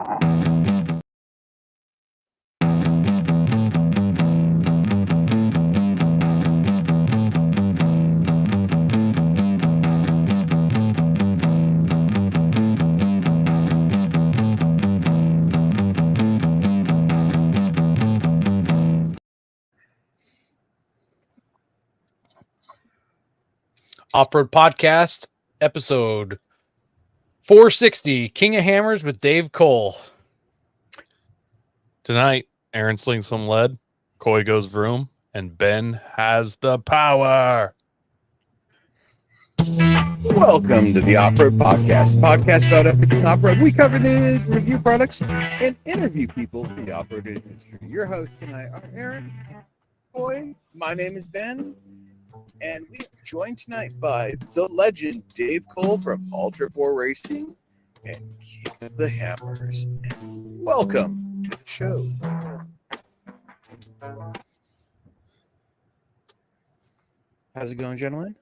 Off-Road Podcast, episode 460, King of Hammers with Dave Cole. Tonight, Aaron slings some lead, Coy goes vroom, and Ben has the power. Welcome to the Off-Road Podcast about everything off-road. We cover news, review products, and interview people in the off-road industry. Your hosts tonight are Aaron, Coy, my name is Ben, and we are joined tonight by the legend Dave Cole from Ultra4 Racing and King of the Hammers. And welcome to the show. How's it going, gentlemen?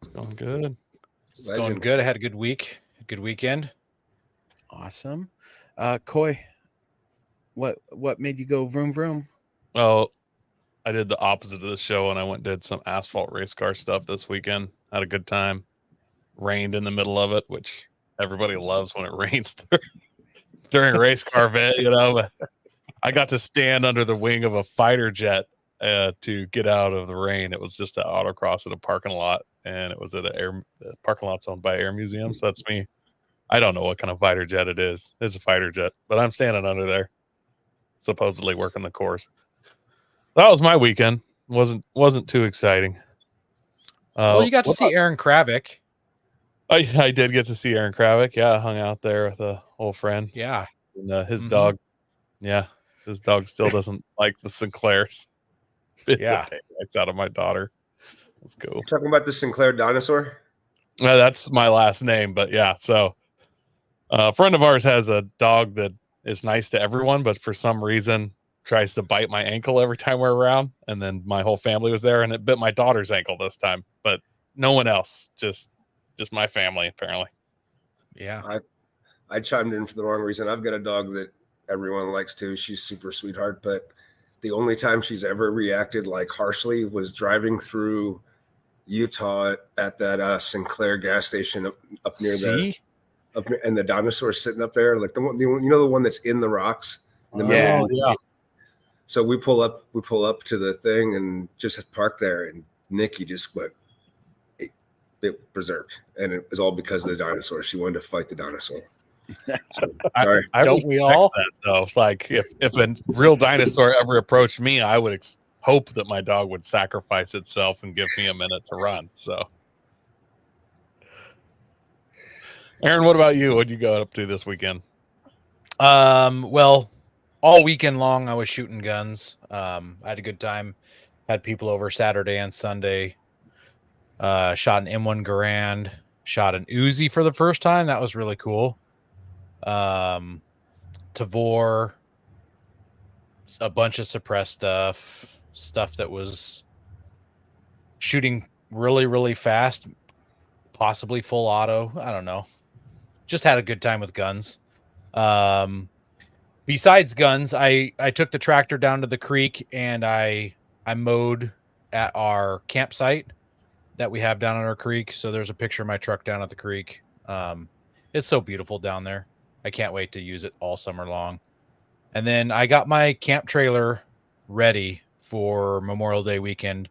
It's going good. It's going good. I had a good week, a good weekend. Awesome. Coy, what made you go vroom vroom? Well, I did the opposite of the show, and I went and did some asphalt race car stuff this weekend. Had a good time. Rained in the middle of it, which everybody loves when it rains during a race car event, you know. But I got to stand under the wing of a fighter jet to get out of the rain. It was just an autocross at a parking lot, and it was at the parking lot's owned by Air Museum. So that's me. I don't know what kind of fighter jet it is. It's a fighter jet, but I'm standing under there, supposedly working the course. That was my weekend. Wasn't too exciting. Well, you got to see Aaron Kravick. I did get to see Aaron Kravick. Yeah, I hung out there with an old friend. Yeah. And his dog. Yeah, his dog still doesn't like the Sinclairs. Yeah. It's out of my daughter. Let's go. You're talking about the Sinclair dinosaur? That's my last name, but yeah. So a friend of ours has a dog that is nice to everyone, but for some reason tries to bite my ankle every time we're around. And then my whole family was there, and it bit my daughter's ankle this time, but no one else, just my family, apparently. Yeah. I chimed in for the wrong reason. I've got a dog that everyone likes too. She's super sweetheart, but the only time she's ever reacted like harshly was driving through Utah at that Sinclair gas station up near and the dinosaur sitting up there, like the one, the one that's in the rocks. In the middle. Yeah. So we pull up to the thing and just park there, and Nikki just went berserk, and it was all because of the dinosaur. She wanted to fight the dinosaur. Sorry. I don't we all? That, though. Like if a real dinosaur ever approached me, I would hope that my dog would sacrifice itself and give me a minute to run. So, Aaron, what about you? What'd you go up to this weekend? Well, all weekend long I was shooting guns. I had a good time. Had people over Saturday and Sunday. Shot an M1 Garand. Shot an Uzi for the first time. That was really cool. Tavor, a bunch of suppressed stuff that was shooting really, really fast, possibly full auto. I don't know. Just had a good time with guns. Besides guns, I took the tractor down to the creek and I mowed at our campsite that we have down on our creek. So there's a picture of my truck down at the creek. It's so beautiful down there. I can't wait to use it all summer long. And then I got my camp trailer ready for Memorial Day weekend.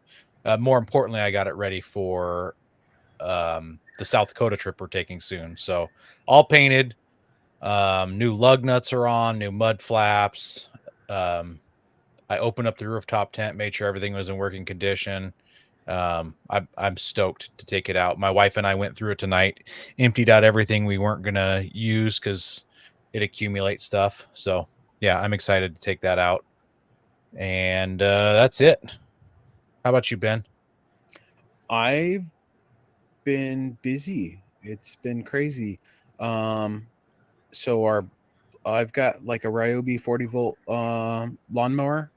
More importantly, I got it ready for the South Dakota trip we're taking soon. So all painted. New lug nuts are on, new mud flaps. I opened up the rooftop tent, made sure everything was in working condition. I'm stoked to take it out. My wife and I went through it tonight, emptied out everything we weren't going to use because it accumulates stuff. So yeah, I'm excited to take that out. And that's it. How about you, Ben? I've been busy. It's been crazy. So I've got like a Ryobi 40-volt lawnmower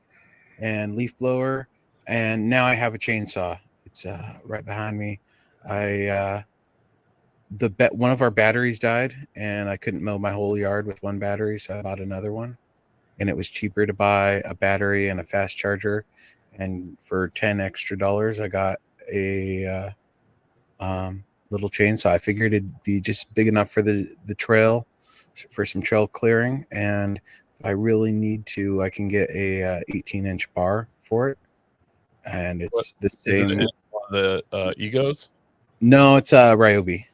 and leaf blower, and now I have a chainsaw. It's right behind me. one of our batteries died, and I couldn't mow my whole yard with one battery, so I bought another one. And it was cheaper to buy a battery and a fast charger. And for $10 extra, I got a little chainsaw. I figured it'd be just big enough for the trail, for some trail clearing. And if I really need to, I can get a 18-inch bar for it. And it's the same. Is it the Egos? No, it's Ryobi.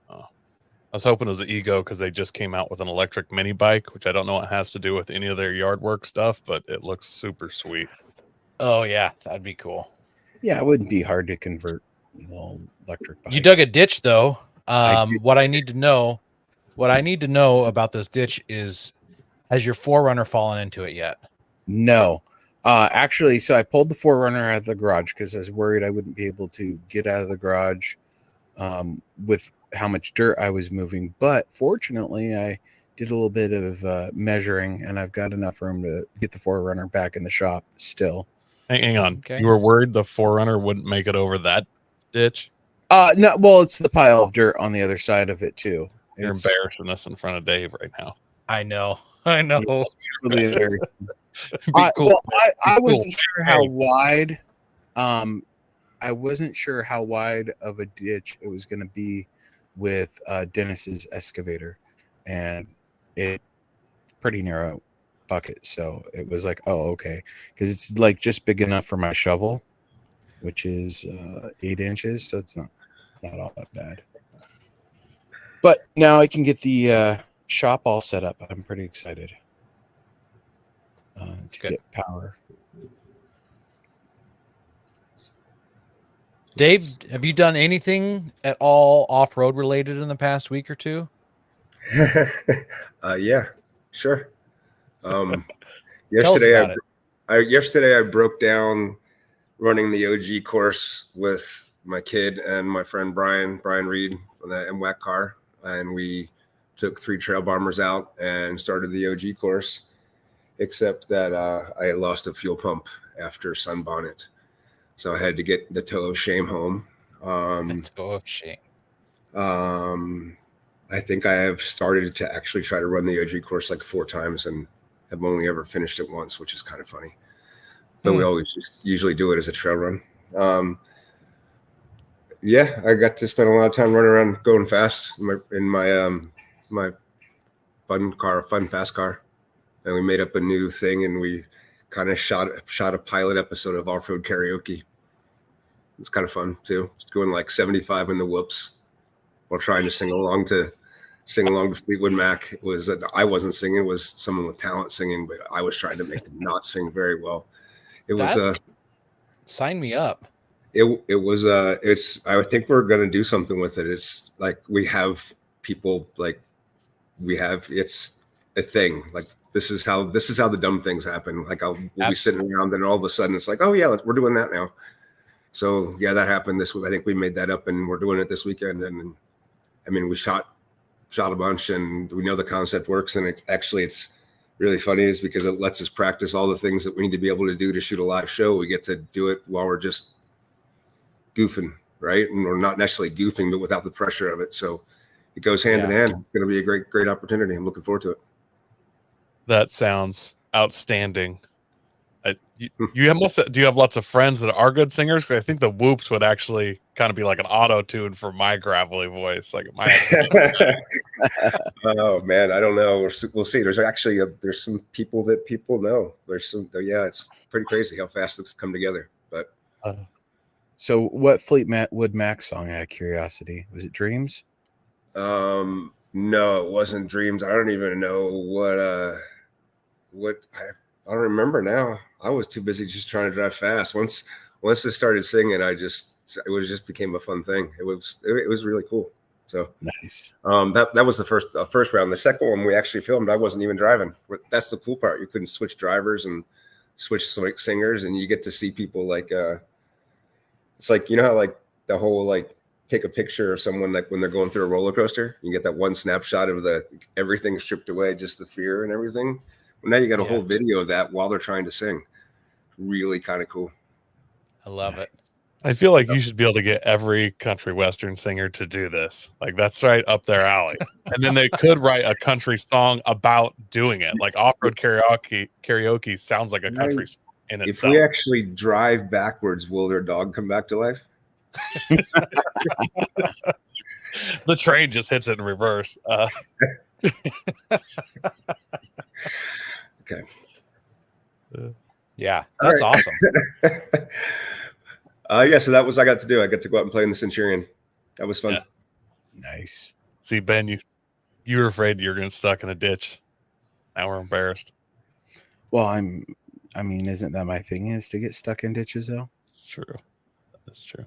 I was hoping it was an Ego because they just came out with an electric mini bike, which I don't know what has to do with any of their yard work stuff, but it looks super sweet. Oh yeah, that'd be cool. Yeah, it wouldn't be hard to convert, electric bike. You dug a ditch though. did. What I need to know about this ditch is, has your 4Runner fallen into it yet? No. Actually, so I pulled the 4Runner out of the garage because I was worried I wouldn't be able to get out of the garage with how much dirt I was moving. But fortunately, I did a little bit of measuring, and I've got enough room to get the 4Runner back in the shop still. Hang on. Okay. You were worried the 4Runner wouldn't make it over that ditch? No, well, it's the pile of dirt on the other side of it too. You're embarrassing us in front of Dave right now. I know. It's really embarrassing. Cool. Well, I wasn't sure how wide. I wasn't sure how wide of a ditch it was going to be with Dennis's excavator, and it's pretty narrow bucket, so it was like, oh, okay, because it's like just big enough for my shovel, which is 8 inches, so it's not all that bad. But now I can get the shop all set up. I'm pretty excited to get power. Dave, have you done anything at all off-road related in the past week or two? Yeah, sure. Yesterday I broke down running the OG course with my kid and my friend Brian Reed on that MWAC car, and we took 3 trail bombers out and started the OG course, except that I had lost a fuel pump after sunbonnet. So I had to get the toe of shame home. Toe of shame. I think I have started to actually try to run the OG course like 4 times and have only ever finished it once, which is kind of funny. But we always just usually do it as a trail run. Yeah, I got to spend a lot of time running around going fast in my fun fast car. And we made up a new thing, and we kind of shot a pilot episode of off-road karaoke. It's kind of fun too. It's going like 75 in the whoops while trying to sing along to Fleetwood Mac. It was I wasn't singing, it was someone with talent singing, but I was trying to make them not sing very well. It was sign me up. It's I think we're gonna do something with it. It's like we have people it's a thing. Like this is how the dumb things happen. Like we'll be sitting around and all of a sudden it's like, oh yeah, we're doing that now. So yeah, that happened this week. I think we made that up and we're doing it this weekend. And I mean, we shot a bunch and we know the concept works. And it's really funny is because it lets us practice all the things that we need to be able to do to shoot a live show. We get to do it while we're just goofing, right? And we're not necessarily goofing, but without the pressure of it. So it goes hand in hand. It's going to be a great opportunity. I'm looking forward to it. That sounds outstanding. Do you have lots of friends that are good singers? 'Cause I think the whoops would actually kind of be like an auto tune for my gravelly voice. Like oh man, I don't know. We'll see. There's actually there's some people that people know. It's pretty crazy how fast it's come together. But so what Fleetwood Mac song, out of curiosity? Was it Dreams? No, it wasn't Dreams. I don't even know what I don't remember now. I was too busy just trying to drive fast. Once I started singing, it just became a fun thing. It was really cool. So nice. That was the first round. The second one we actually filmed, I wasn't even driving. That's the cool part. You couldn't switch drivers and switch singers, and you get to see people like it's like, you know how like the whole like take a picture of someone like when they're going through a roller coaster, you get that one snapshot of everything stripped away, just the fear and everything. Well, now you got a whole video of that while they're trying to sing. Really kind of cool. I love it. I feel like you should be able to get every country western singer to do this. Like that's right up their alley. And then they could write a country song about doing it. Like off-road karaoke sounds like a country song in If itself. we actually drive backwards, will their dog come back to life? The train just hits it in reverse. Okay. Yeah, that's awesome. Yeah, so that was I got to do. I got to go out and play in the Centurion. That was fun. Yeah. Nice. See, Ben, you were afraid you were getting stuck in a ditch. Now we're embarrassed. Well, I mean, isn't that my thing is to get stuck in ditches though? It's true. That's true.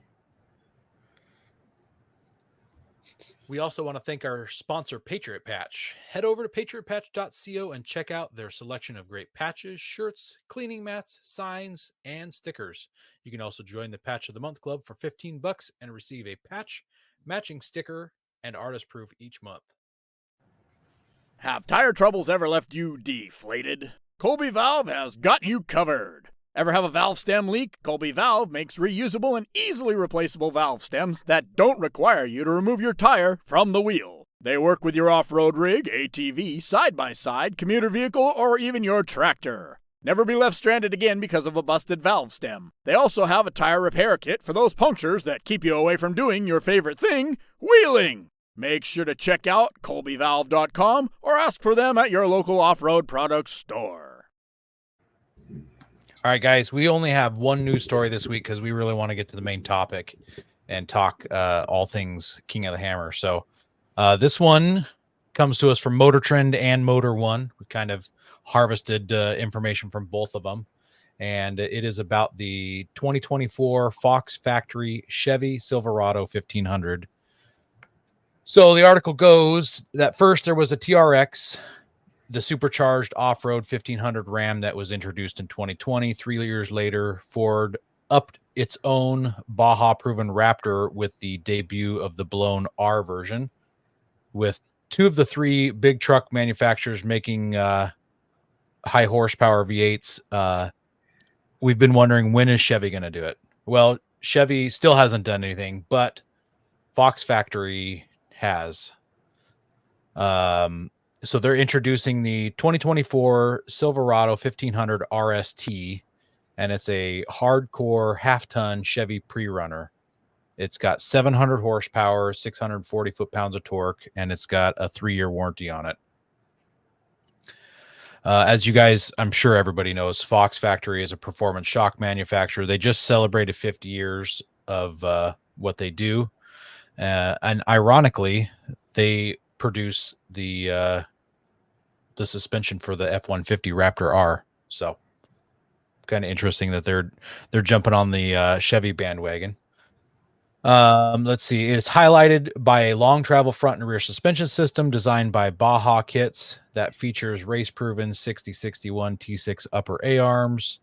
We also want to thank our sponsor, Patriot Patch. Head over to patriotpatch.co and check out their selection of great patches, shirts, cleaning mats, signs, and stickers. You can also join the Patch of the Month Club for $15 and receive a patch, matching sticker, and artist proof each month. Have tire troubles ever left you deflated? Colby Valve has got you covered. Ever have a valve stem leak? Colby Valve makes reusable and easily replaceable valve stems that don't require you to remove your tire from the wheel. They work with your off-road rig, ATV, side-by-side, commuter vehicle, or even your tractor. Never be left stranded again because of a busted valve stem. They also have a tire repair kit for those punctures that keep you away from doing your favorite thing, wheeling. Make sure to check out colbyvalve.com or ask for them at your local off-road products store. All right, guys, we only have one news story this week because we really want to get to the main topic and talk all things King of the Hammer. So this one comes to us from Motor Trend and Motor One. We kind of harvested information from both of them, and it is about the 2024 Fox Factory Chevy Silverado 1500. So the article goes that first there was a TRX, the supercharged off-road 1500 Ram that was introduced in 2020. 3 years later, Ford upped its own Baja-proven Raptor with the debut of the blown R version, with 2 of the 3 big truck manufacturers making high horsepower V8s. We've been wondering, when is Chevy going to do it? Well, Chevy still hasn't done anything, but Fox Factory has. So they're introducing the 2024 Silverado 1500 RST, and it's a hardcore half-ton Chevy pre-runner. It's got 700 horsepower, 640 foot-pounds of torque, and it's got a 3-year warranty on it. As you guys, I'm sure everybody knows, Fox Factory is a performance shock manufacturer. They just celebrated 50 years of what they do. And ironically, they produce the suspension for the F-150 Raptor R. So kind of interesting that they're jumping on the Chevy bandwagon. Let's see. It's highlighted by a long travel front and rear suspension system designed by Baja Kits that features race-proven 6061 T6 upper A-arms,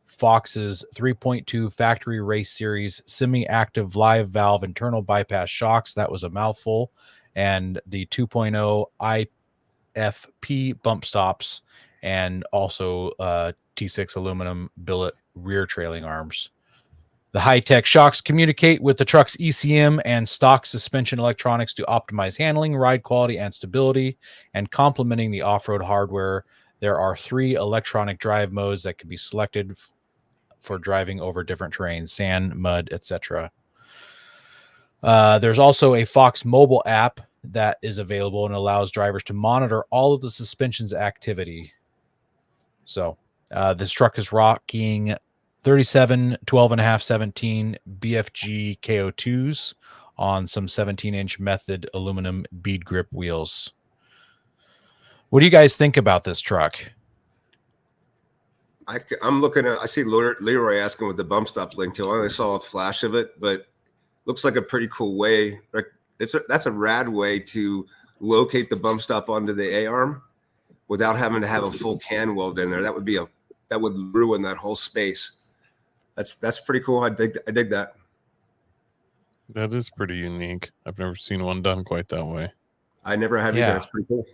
Fox's 3.2 factory race series semi-active live valve internal bypass shocks. That was a mouthful. And the 2.0 IFP bump stops, and also T6 aluminum billet rear trailing arms. The high-tech shocks communicate with the truck's ECM and stock suspension electronics to optimize handling, ride quality, and stability. And complementing the off-road hardware, there are 3 electronic drive modes that can be selected for driving over different terrains, sand, mud, etc. There's also a Fox mobile app that is available and allows drivers to monitor all of the suspension's activity. So this truck is rocking 37, 12.5, 17 BFG KO2s on some 17-inch method aluminum bead grip wheels. What do you guys think about this truck? I'm looking at. I see Leroy asking with the bump stop link to. I only saw a flash of it, but looks like a pretty cool way. Like that's a rad way to locate the bump stop onto the A-arm without having to have a full can weld in there. That would ruin that whole space. That's pretty cool. I dig that. That is pretty unique. I've never seen one done quite that way. I never have Yeah. either. It's pretty cool.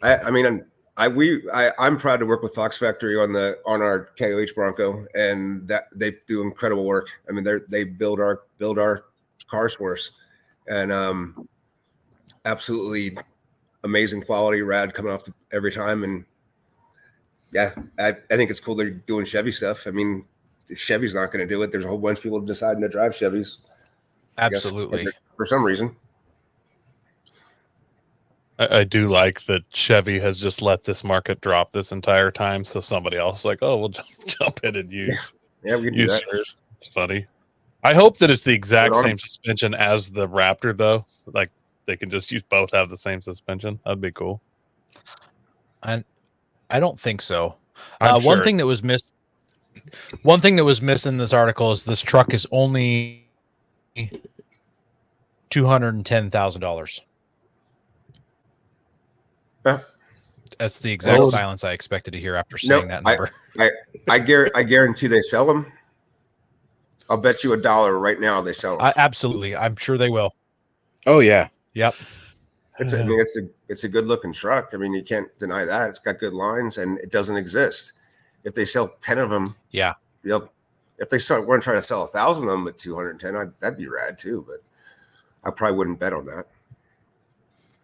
I mean, I'm proud to work with Fox Factory on our KOH Bronco, and that they do incredible work. I mean, they build our cars for us, and absolutely amazing quality, rad coming off every time. And yeah, I think it's cool they're doing Chevy stuff. I mean, if Chevy's not going to do it, there's a whole bunch of people deciding to drive Chevys. Absolutely. For some reason. I do like that Chevy has just let this market drop this entire time, so somebody else is like, oh, we'll jump in and use Yeah, we can do that. yours. It's funny. I hope that it's the exact Put it on same suspension as the Raptor, though. Like they can just use both have the same suspension. That'd be cool. I don't think so. I'm sure one thing that was missed in this article is this truck is only $210,000. Yeah. That's the exact Well, silence I expected to hear after saying that number. I guarantee they sell them. I'll bet you $1 right now they sell them. Absolutely. I'm sure they will. Oh yeah. Yep. It's a good looking truck. I mean, you can't deny that. It's got good lines and it doesn't exist. If they sell 10 of them, Yeah. If they weren't trying to sell 1,000 of them at 210, that'd be rad too. But I probably wouldn't bet on that.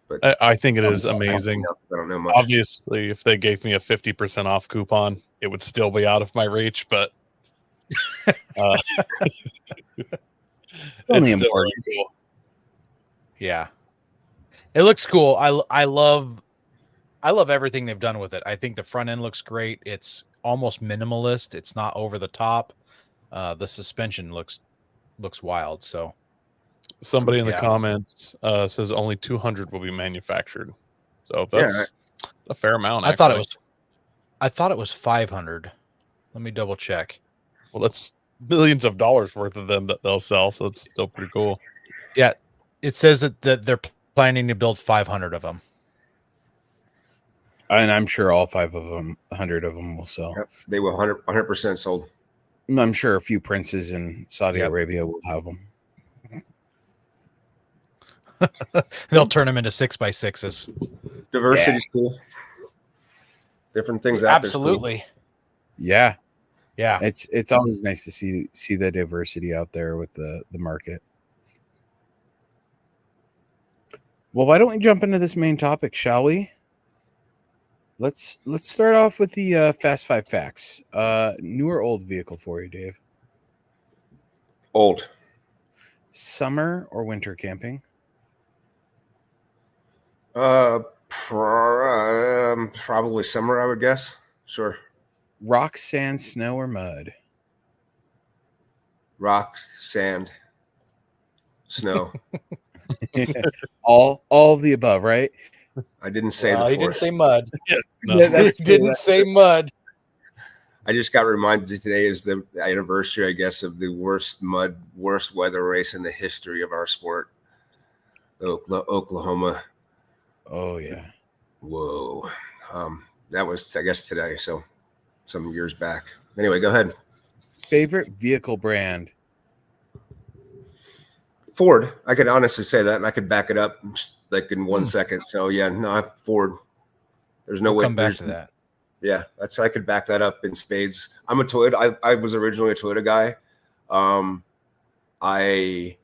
But I think it is amazing. I don't know much. Obviously, if they gave me a 50% off coupon, it would still be out of my reach, but it's only still important. really cool. Yeah. It looks cool. I love everything they've done with it. I think the front end looks great. It's almost minimalist. It's not over the top. The suspension looks wild. So Somebody in the Yeah. comments says only 200 will be manufactured. So that's a fair amount. I thought it was 500. Let me double check. Well, that's millions of dollars worth of them that they'll sell. So it's still pretty cool. Yeah. It says that they're planning to build 500 of them. And I'm sure all 100 of them will sell. Yep, they will 100% sold. I'm sure a few princes in Saudi Yep. Arabia will have them. They'll turn them into 6x6s. Diversity's cool. Different things out there's cool. Absolutely. Yeah. Yeah. It's always nice to see the diversity out there with the market. Well, why don't we jump into this main topic, shall we? Let's start off with the Fast 5 facts. New or old vehicle for you, Dave? Old. Summer or winter camping? Probably summer, I would guess. Sure. Rock, sand, snow, or mud? Rock, sand, snow. all of the above, right? I didn't say the He fourth. didn't say mud. No. He didn't say mud. I just got reminded today is the anniversary, I guess, of the worst weather race in the history of our sport. Oklahoma. Oh yeah. Whoa. That was, I guess, today. So some years back. Anyway, go ahead. Favorite vehicle brand? Ford. I could honestly say that, and I could back it up like in 1 second. So yeah, no, Ford. There's no way. Come back to that. Yeah, I could back that up in spades. I'm a Toyota. I was originally a Toyota guy. I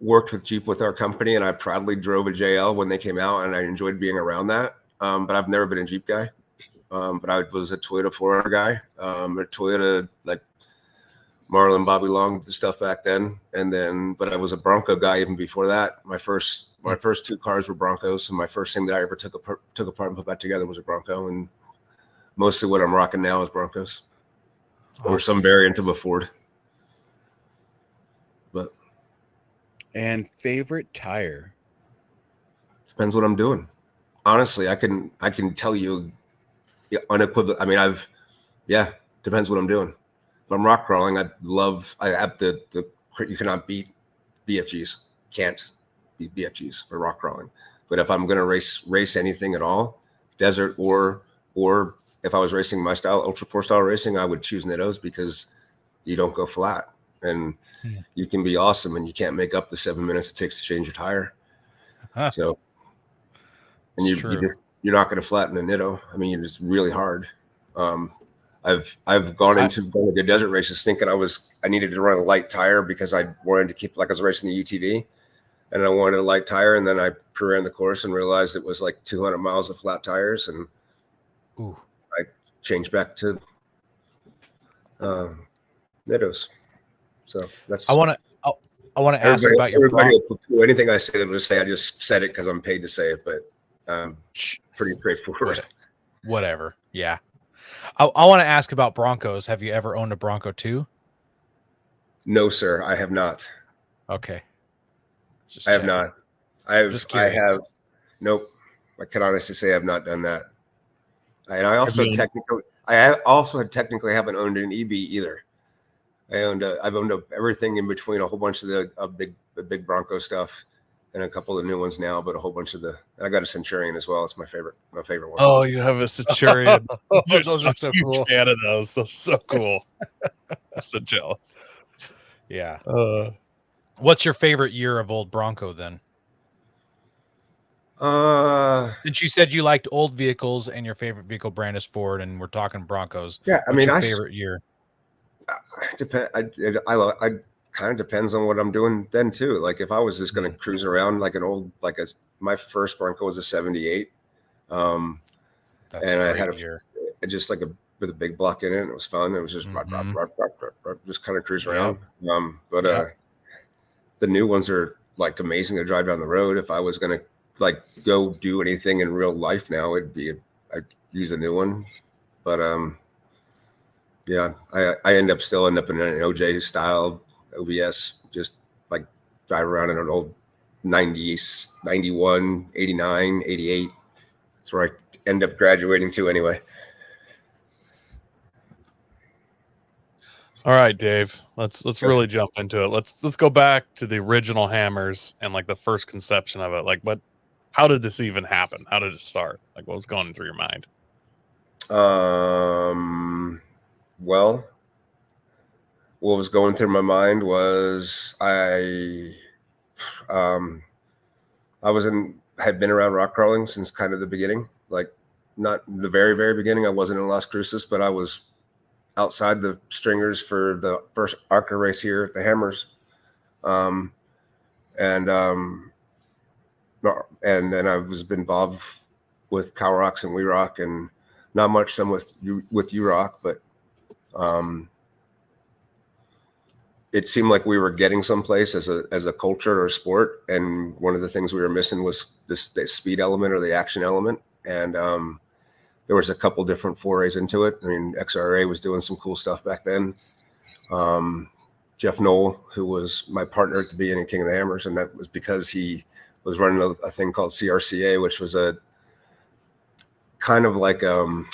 worked with Jeep with our company, and I proudly drove a JL when they came out, and I enjoyed being around that. But I've never been a Jeep guy. But I was a Toyota 4Runner guy. A Toyota, like Marlin, Bobby Long, the stuff back then. But I was a Bronco guy even before that. My first two cars were Broncos, and my first thing that I ever took apart and put back together was a Bronco. And mostly what I'm rocking now is Broncos, or some variant of a Ford. But favorite tire? Depends what I'm doing. Honestly, I can tell you unequivocal. I mean, depends what I'm doing. If I'm rock crawling, I have the you cannot beat BFGs. Can't beat BFGs for rock crawling. But if I'm going to race anything at all, desert or if I was racing my style, Ultra4 style racing, I would choose Nittos because you don't go flat and you can be awesome and you can't make up the 7 minutes it takes to change your tire. Huh. So, and you you're not going to flatten a Nitto. I mean, it's really hard. I've gone into going to desert races thinking I needed to run a light tire because I wanted to keep, like I was racing the UTV and I wanted a light tire. And then I ran the course and realized it was like 200 miles of flat tires. And I changed back to Nittos. So that's, I want to ask about your everybody will poo-poo anything I say. That would say I just said it because I'm paid to say it, but pretty straightforward. Whatever. Yeah. I want to ask about Broncos. Have you ever owned a Bronco too? No, sir, I have not. Okay. I have not. Nope. I can honestly say I've not done that. And I also technically haven't owned an EB either. I've owned everything in between, a whole bunch of the big Bronco stuff and a couple of new ones now, but a whole bunch of I got a Centurion as well. It's my favorite one. Oh, you have a Centurion. Those are so cool. Fan of those. Those are so cool. I'm so jealous. Yeah. What's your favorite year of old Bronco then? Since you said you liked old vehicles and your favorite vehicle brand is Ford, and we're talking Broncos. Yeah, what's your favorite year? I kind of depends on what I'm doing then too. Like if I was just going to cruise around like my first Bronco was a 78. That's and I had year. Just like with a big block in it. And it was fun. It was just just kind of cruise around. The new ones are like amazing to drive down the road. If I was going to like go do anything in real life now, I'd use a new one. But yeah, I still end up in an OJ style OBS, just like drive around in an old 90s, 91, 89, 88. That's where I end up graduating to anyway. All right, Dave, let's really jump into it. Let's go back to the original Hammers and like the first conception of it. Like how did this even happen? How did it start? Like what was going through your mind? Well, what was going through my mind was I had been around rock crawling since kind of the beginning, like not the very, very beginning. I wasn't in Las Cruces, but I was outside the stringers for the first ARCA race here at the Hammers. And then I was involved with Cow Rocks and We Rock, and not much some with You Rock, but it seemed like we were getting someplace as a culture or a sport, and one of the things we were missing was the speed element or the action element. And there was a couple different forays into it. I mean, XRA was doing some cool stuff back then. Jeff Knoll, who was my partner at the beginning of King of the Hammers, and that was because he was running a thing called CRCA, which was a kind of like an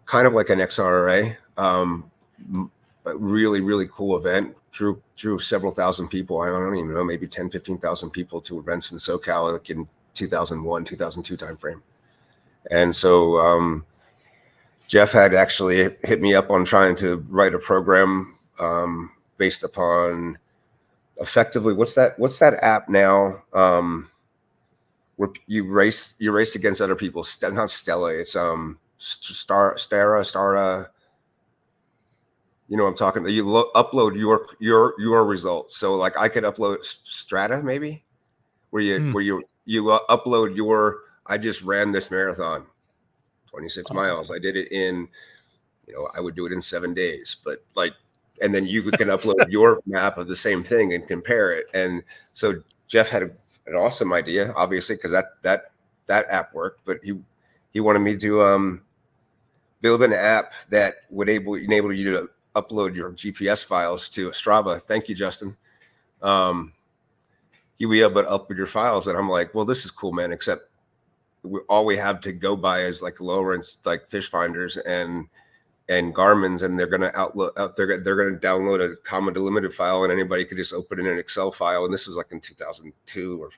XRA, a really, really cool event. Drew several thousand people. I don't even know, maybe 10, 15,000 people to events in SoCal like in 2001, 2002 timeframe. And so Jeff had actually hit me up on trying to write a program based upon effectively what's that app now where you race against other people. Not Stella, it's Stara. You know what I'm talking about? You upload your results. So like I could upload Strata maybe, where you upload I just ran this marathon, 26 miles. I did it in, I would do it in 7 days, but and then you can upload your map of the same thing and compare it. And so Jeff had an awesome idea, obviously, because that app worked, but he wanted me to build an app that would enable you to upload your GPS files to Strava. Thank you, Justin. You be able to upload your files, and I'm like, well, this is cool, man. Except all we have to go by is like Lowrance, like fish finders and Garmin's, and they're gonna they're gonna download a comma delimited file, and anybody could just open in an Excel file. And this was like in 2002 or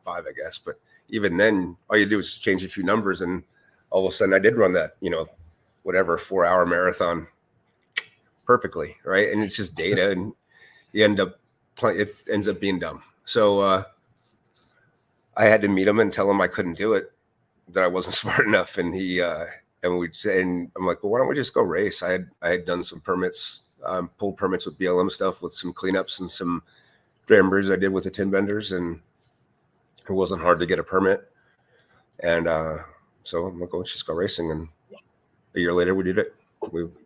5, I guess. But even then, all you do is change a few numbers, and all of a sudden, I did run that, 4-hour marathon perfectly, right? And it's just data, and you end up it ends up being dumb. So I had to meet him and tell him I couldn't do it. that I wasn't smart enough, and and I'm like, well, why don't we just go race? I had done some permits, pulled permits with BLM stuff, with some cleanups and some jamborees I did with the tin vendors, and it wasn't hard to get a permit. And so I'm like, let's just go racing. And a year later, we did it.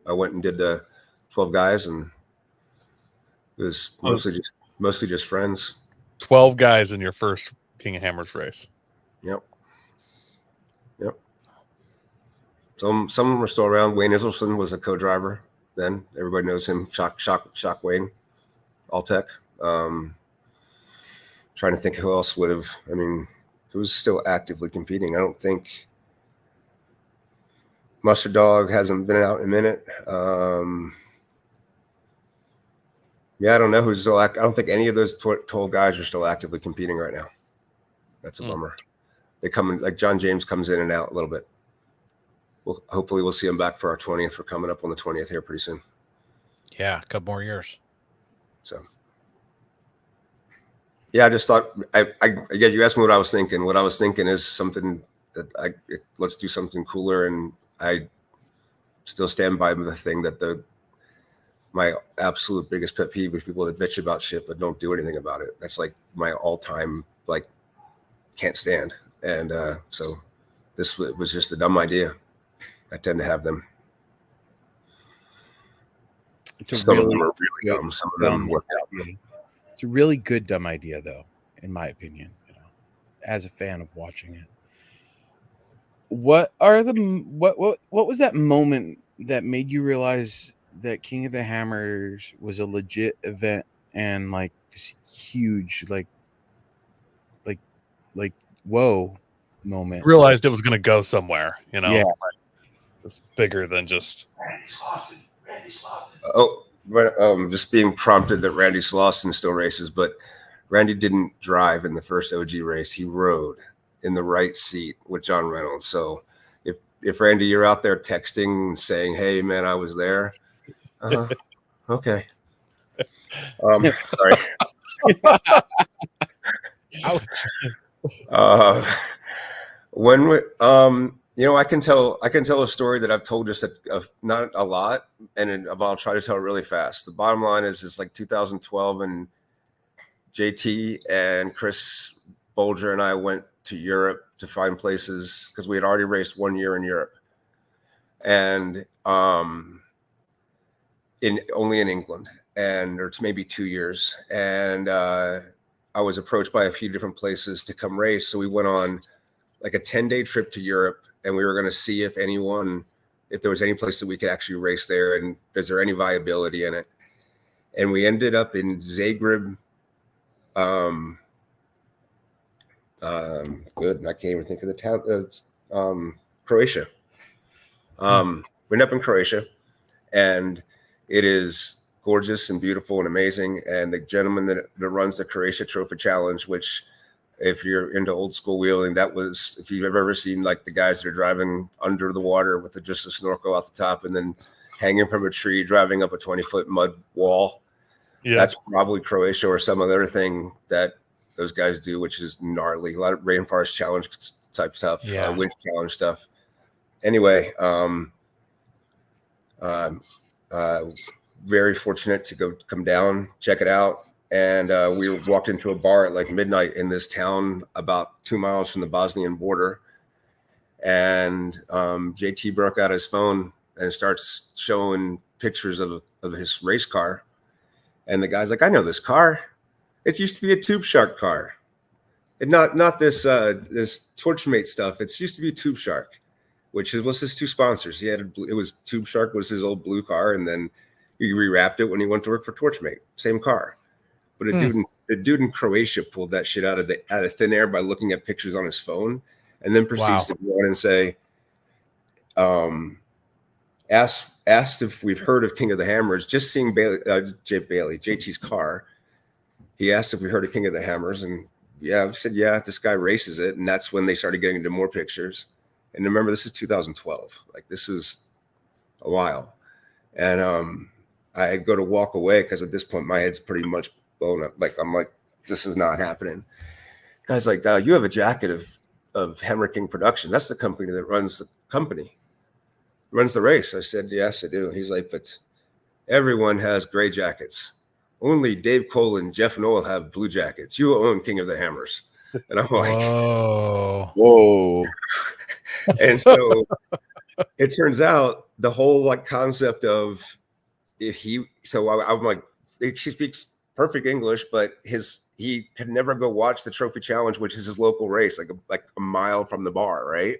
I went and did the 12 guys, and it was mostly just friends. 12 guys in your first King of Hammers race. Yep. Some of them are still around. Wayne Iselson was a co-driver then. Everybody knows him. Shock Wayne, Alltech. Trying to think who else would have. I mean, who's still actively competing? I don't think Mustard Dog hasn't been out in a minute. Yeah, I don't know who's still I don't think any of those 12 guys are still actively competing right now. That's a bummer. They come in, like John James comes in and out a little bit. Hopefully we'll see him back for our 20th. We're coming up on the 20th here pretty soon. Yeah, a couple more years. So, yeah, I just thought you asked me what I was thinking. What I was thinking is something that let's do something cooler, and I still stand by the thing that my absolute biggest pet peeve is people that bitch about shit but don't do anything about it. That's like my all-time can't stand. And so this was just a dumb idea. I tend to have them. Some of them are really dumb. Some of them work out. It's a really good dumb idea, though, in my opinion. As a fan of watching it, what was that moment that made you realize that King of the Hammers was a legit event and this huge whoa moment? Realized it was going to go somewhere, Yeah. It's bigger than just just being prompted that Randy Slauson still races, but Randy didn't drive in the first OG race. He rode in the right seat with John Reynolds. So if Randy, you're out there texting saying, "Hey man, I was there," okay. Sorry. I can tell a story that I've told just not a lot, and I'll try to tell it really fast. The bottom line is like 2012, and JT and Chris Bolger and I went to Europe to find places because we had already raced 1 year in Europe, and only in England, or it's maybe 2 years. And I was approached by a few different places to come race, so we went on like a 10-day trip to Europe, and we were going to see if there was any place that we could actually race there, and is there any viability in it. And we ended up in Zagreb. Good. I can't even think of the town. Croatia. We ended up in Croatia, and it is gorgeous and beautiful and amazing. And the gentleman that runs the Croatia Trophy Challenge, which, if you're into old school wheeling, that was, if you've ever seen like the guys that are driving under the water with just a snorkel off the top and then hanging from a tree, driving up a 20-foot mud wall. Yeah. That's probably Croatia or some other thing that those guys do, which is gnarly. A lot of rainforest challenge type stuff, wind challenge stuff. Anyway, very fortunate to come down, check it out. And we walked into a bar at like midnight in this town about 2 miles from the Bosnian border. And JT broke out his phone and starts showing pictures of his race car. And the guy's like, "I know this car. It used to be a Tube Shark car. And not this Torchmate stuff. It used to be a Tube Shark," which was his two sponsors. It was Tube Shark was his old blue car, and then he rewrapped it when he went to work for Torchmate. Same car. But the dude in Croatia pulled that shit out of thin air by looking at pictures on his phone, and then proceeds to go on and say, asked if we've heard of King of the Hammers, just seeing JT's car. He asked if we heard of King of the Hammers, and we said, yeah, this guy races it. And that's when they started getting into more pictures. And remember, this is 2012. Like, this is a while. And I go to walk away because at this point my head's pretty much blown up. Like, I'm like, this is not happening. Guy's like, "You have a jacket of Hammer King Production. That's the company that runs the race. I said, yes, I do. He's like, but everyone has gray jackets. Only Dave Cole and Jeff Noel have blue jackets. You own King of the Hammers. And I'm like, Whoa. and so it turns out the whole like concept of I'm like, she speaks perfect English, but he could never go watch the Trophy Challenge, which is his local race, like a mile from the bar, right?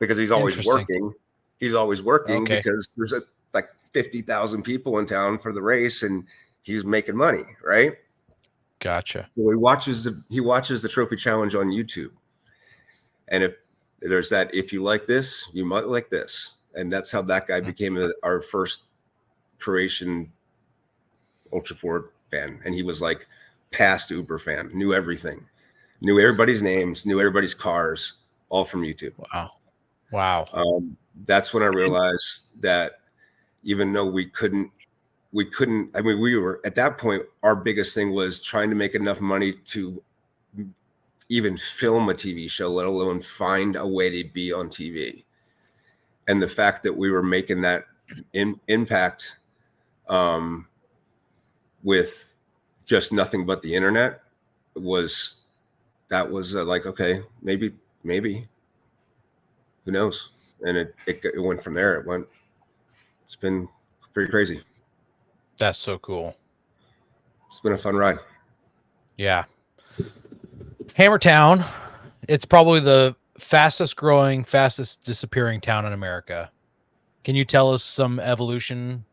Because he's always working. He's always working because there's like 50,000 people in town for the race, and he's making money, right? Gotcha. So he watches the Trophy Challenge on YouTube, and if there's that, if you like this, you might like this, and that's how that guy became our first creation Ultra4 fan. And he was like past Uber fan, knew everything, knew everybody's names, knew everybody's cars, all from YouTube. Wow. That's when I realized that even though we couldn't, I mean, we were at that point, our biggest thing was trying to make enough money to even film a TV show, let alone find a way to be on TV. And the fact that we were making that impact with just nothing but the internet was like, okay, maybe, who knows? And it went from there. It's been pretty crazy. That's so cool. It's been a fun ride. Yeah. Hammertown, it's probably the fastest growing, fastest disappearing town in America. Can you tell us some evolution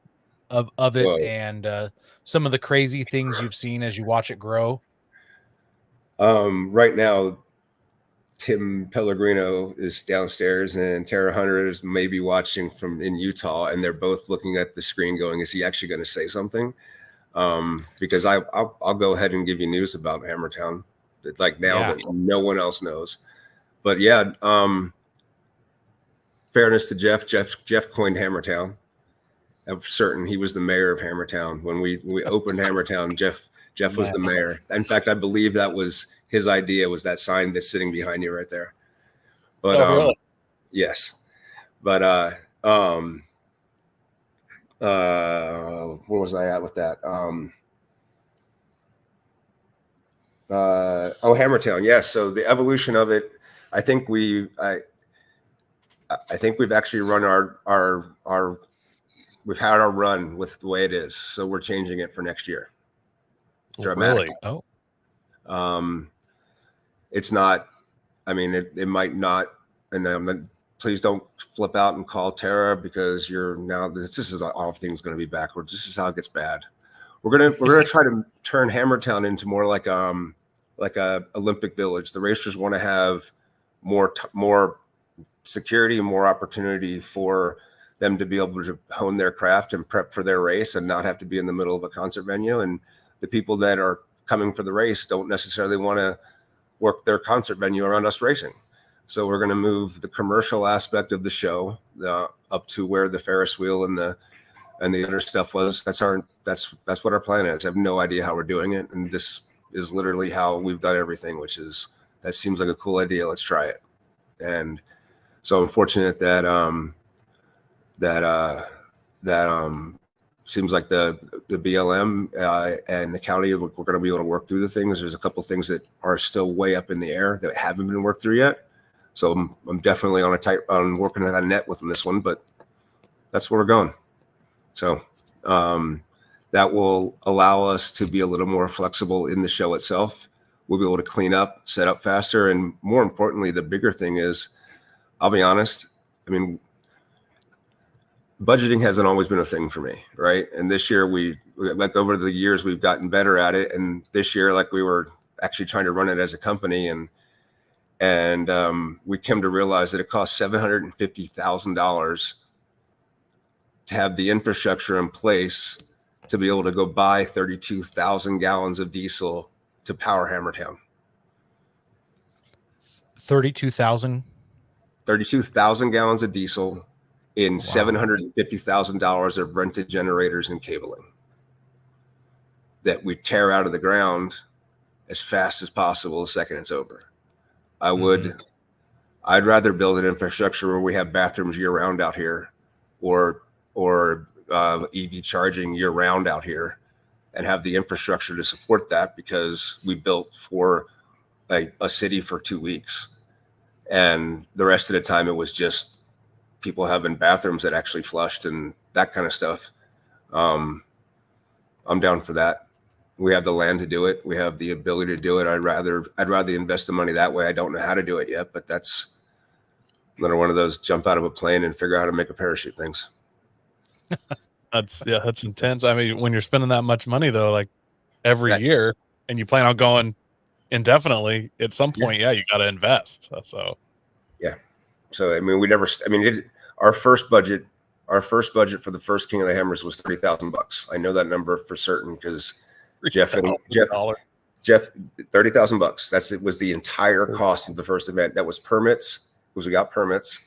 of it and some of the crazy things you've seen as you watch it grow? Right now, Tim Pellegrino is downstairs and Tara Hunter is maybe watching from in Utah, and they're both looking at the screen going, is he actually going to say something? Because I'll go ahead and give you news about Hammertown. It's like now that no one else knows. But yeah, fairness to Jeff coined Hammertown. I'm certain he was the mayor of Hammertown. When we opened Hammertown, Jeff was the mayor. In fact, I believe that was his idea, was that sign that's sitting behind you right there. But really? yes. But where was I at with that? Hammertown. Yes. So the evolution of it, I think we've actually run we've had our run with the way it is. So we're changing it for next year. Really? Oh. It's not, I mean, it might not, and please don't flip out and call Tara, because this is all things going to be backwards. This is how it gets bad. We're gonna try to turn Hammertown into more like a Olympic Village. The racers want to have more security and more opportunity for them to be able to hone their craft and prep for their race and not have to be in the middle of a concert venue. And the people that are coming for the race don't necessarily want to work their concert venue around us racing. So we're going to move the commercial aspect of the show up to where the Ferris wheel and the other stuff was. That's what our plan is. I have no idea how we're doing it, and this is literally how we've done everything, which is, that seems like a cool idea. Let's try it. And so I'm fortunate that seems like the BLM and the county, we're going to be able to work through the things. There's a couple things that are still way up in the air that haven't been worked through yet. So I'm definitely on working on a net with this one, but that's where we're going. So that will allow us to be a little more flexible in the show itself. We'll be able to clean up, set up faster. And more importantly, the bigger thing is, I'll be honest, I mean, budgeting hasn't always been a thing for me, right? And this year we like, over the years we've gotten better at it. And this year, like, we were actually trying to run it as a company, and we came to realize that it costs $750,000 to have the infrastructure in place to be able to go buy 32,000 gallons of diesel to power Hammertown. 32,000 gallons of diesel in $750,000 of rented generators and cabling that we tear out of the ground as fast as possible the second it's over. I would I'd rather build an infrastructure where we have bathrooms year round out here, or EV charging year round out here, and have the infrastructure to support that, because we built for a city for 2 weeks, and the rest of the time it was just people having bathrooms that actually flushed and that kind of stuff. I'm down for that. We have the land to do it. We have the ability to do it. I'd rather invest the money that way. I don't know how to do it yet, but that's another one of those jump out of a plane and figure out how to make a parachute things. That's intense. I mean, when you're spending that much money though, like every Yeah. year, and you plan on going indefinitely, at some point, you got to invest. So I mean, our first budget for the first King of the Hammers was $30,000. I know that number for certain because Jeff, $30,000. Was the entire cost of the first event. That was permits, because we got permits,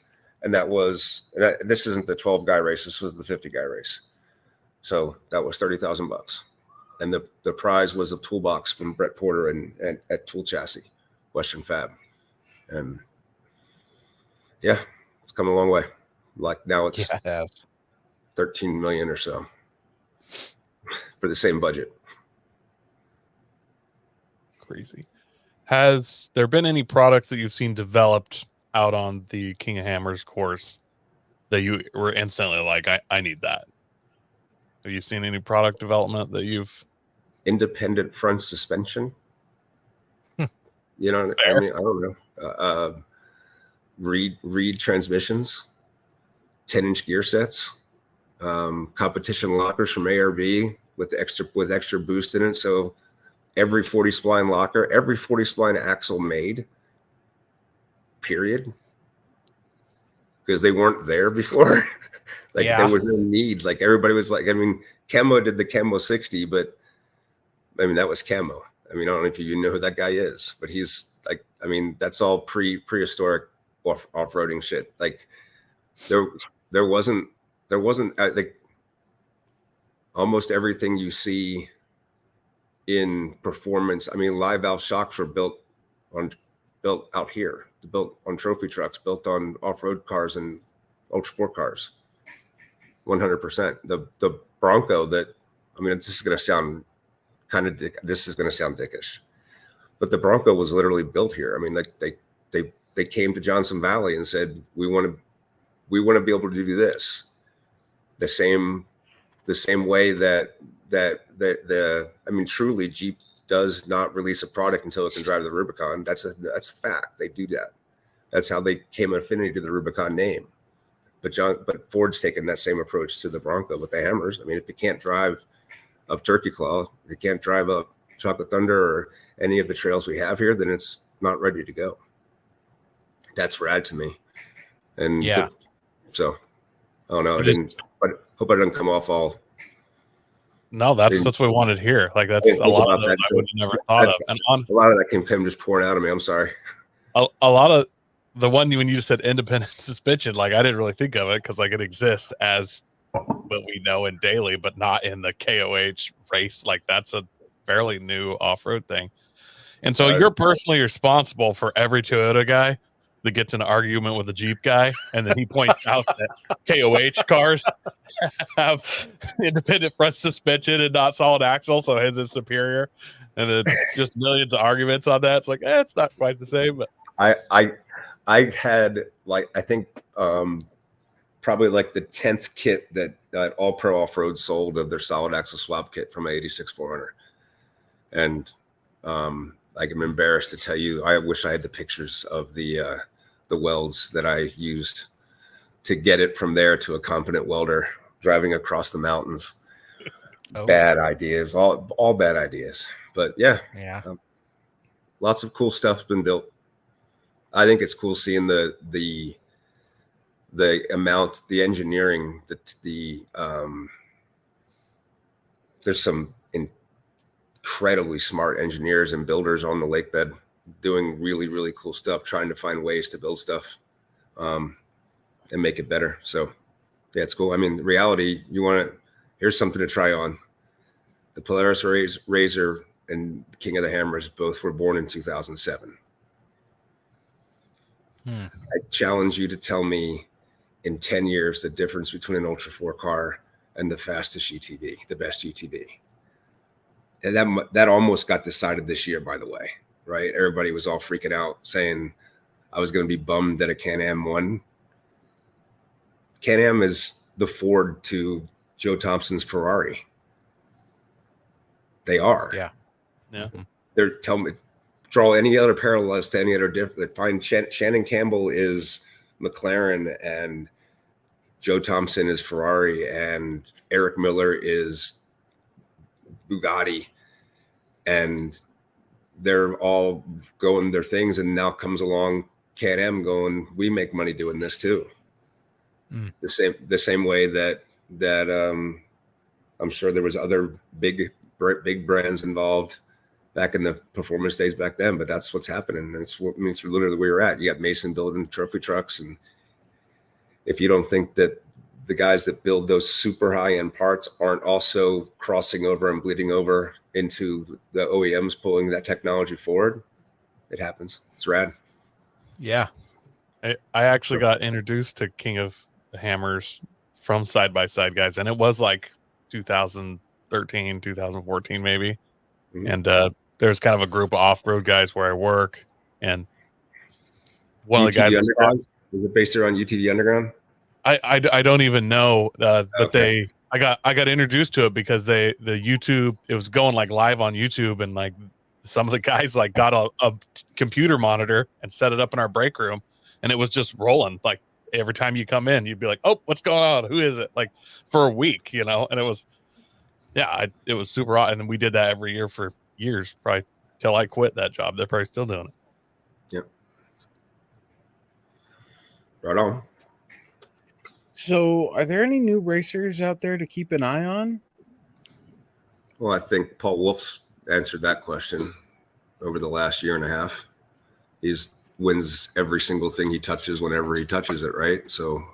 and this isn't the 12-guy race. This was the 50-guy race. So that was $30,000, and the prize was a toolbox from Brett Porter and at Tool Chassis, Western Fab, and yeah, it's come a long way. Like now it's 13 million or so for the same budget. crazy. Has there been any products that you've seen developed out on the King of Hammers course that you were instantly like, I need that? Have you seen any product development that you've... Independent front suspension? You know, Fair. I mean, I don't know. Reed transmissions, 10-inch gear sets, competition lockers from ARB with extra boost in it. So every 40 spline locker, every 40 spline axle made, period, because they weren't there before. There was no need. Like everybody was like, I mean, Camo did the Camo 60, but I mean, that was Camo. I mean, I don't know if you know who that guy is, but he's like, I mean, that's all prehistoric off-roading shit. Like there wasn't like almost everything you see in performance. I mean, live valve shocks were built out here, built on trophy trucks, built on off-road cars and Ultra4 cars. 100%. The Bronco this is going to sound dickish, but the Bronco was literally built here. I mean, like they came to Johnson Valley and said, we want to be able to do this the same way that I mean, truly, Jeep does not release a product until it can drive the Rubicon. That's a fact. They do that. That's how they came affinity to the Rubicon name. But Ford's taken that same approach to the Bronco with the Hammers. I mean, if you can't drive up Turkey Claw, you can't drive up Chocolate Thunder or any of the trails we have here, then it's not ready to go. That's rad to me. And so I don't know. But hope I didn't come off all. No, that's what we wanted here. Like that's a lot of those I would have never thought of. And a lot of that came just pouring out of me. I'm sorry. A lot of the one when you just said independent suspension, like I didn't really think of it because like it exists as what we know in daily, but not in the KOH race. Like that's a fairly new off-road thing. And so you're personally responsible for every Toyota guy that gets in an argument with a Jeep guy, and then he points out that KOH cars have independent front suspension and not solid axle, so his is superior. And then just millions of arguments on that. It's like, it's not quite the same. But I had like I think probably like the 10th kit that All Pro Off Road sold of their solid axle swap kit from my 86 400, and like I'm embarrassed to tell you, I wish I had the pictures of the welds that I used to get it from there to a competent welder driving across the mountains. Bad ideas, all bad ideas. But yeah, lots of cool stuff's been built. I think it's cool seeing the amount, the engineering, there's some incredibly smart engineers and builders on the lake bed doing really, really cool stuff, trying to find ways to build stuff and make it better. So yeah, it's cool. I mean, the reality, here's something to try on. The Polaris Razor and King of the Hammers both were born in 2007. Hmm. I challenge you to tell me in 10 years the difference between an Ultra 4 car and the fastest UTV, the best UTV. And that almost got decided this year, by the way, right? Everybody was all freaking out saying I was going to be bummed that a Can-Am won. Can-Am is the Ford to Joe Thompson's Ferrari. They are. Yeah. Yeah. They're draw any other parallels to any other different. Find Shannon Campbell is McLaren and Joe Thompson is Ferrari and Eric Miller is Bugatti, and they're all going their things. And now comes along Can-Am going, we make money doing this too. The same way that I'm sure there was other big brands involved back in the performance days back then, but that's what's happening. And it's what means literally where we're at. You got Mason building trophy trucks. And if you don't think that the guys that build those super high-end parts aren't also crossing over and bleeding over into the OEMs pulling that technology forward, it happens. It's rad. Yeah. I actually got introduced to King of the Hammers from Side by Side guys, and it was like 2013, 2014 maybe. Mhm. And there's kind of a group of off-road guys where I work, and one of the UTV guys Underground? Is it based around UTV Underground? I don't even know, but Okay. I got introduced to it because the YouTube, it was going like live on YouTube, and like some of the guys like got a computer monitor and set it up in our break room, and it was just rolling. Like every time you come in, you'd be like, oh, what's going on? Who is it? Like for a week, you know? And it was, yeah, it was super hot. And we did that every year for years, probably till I quit that job. They're probably still doing it. Yep. Right on. So, are there any new racers out there to keep an eye on? Well, I think Paul Wolf's answered that question over the last year and a half. He's wins every single thing he touches whenever he touches it, right? So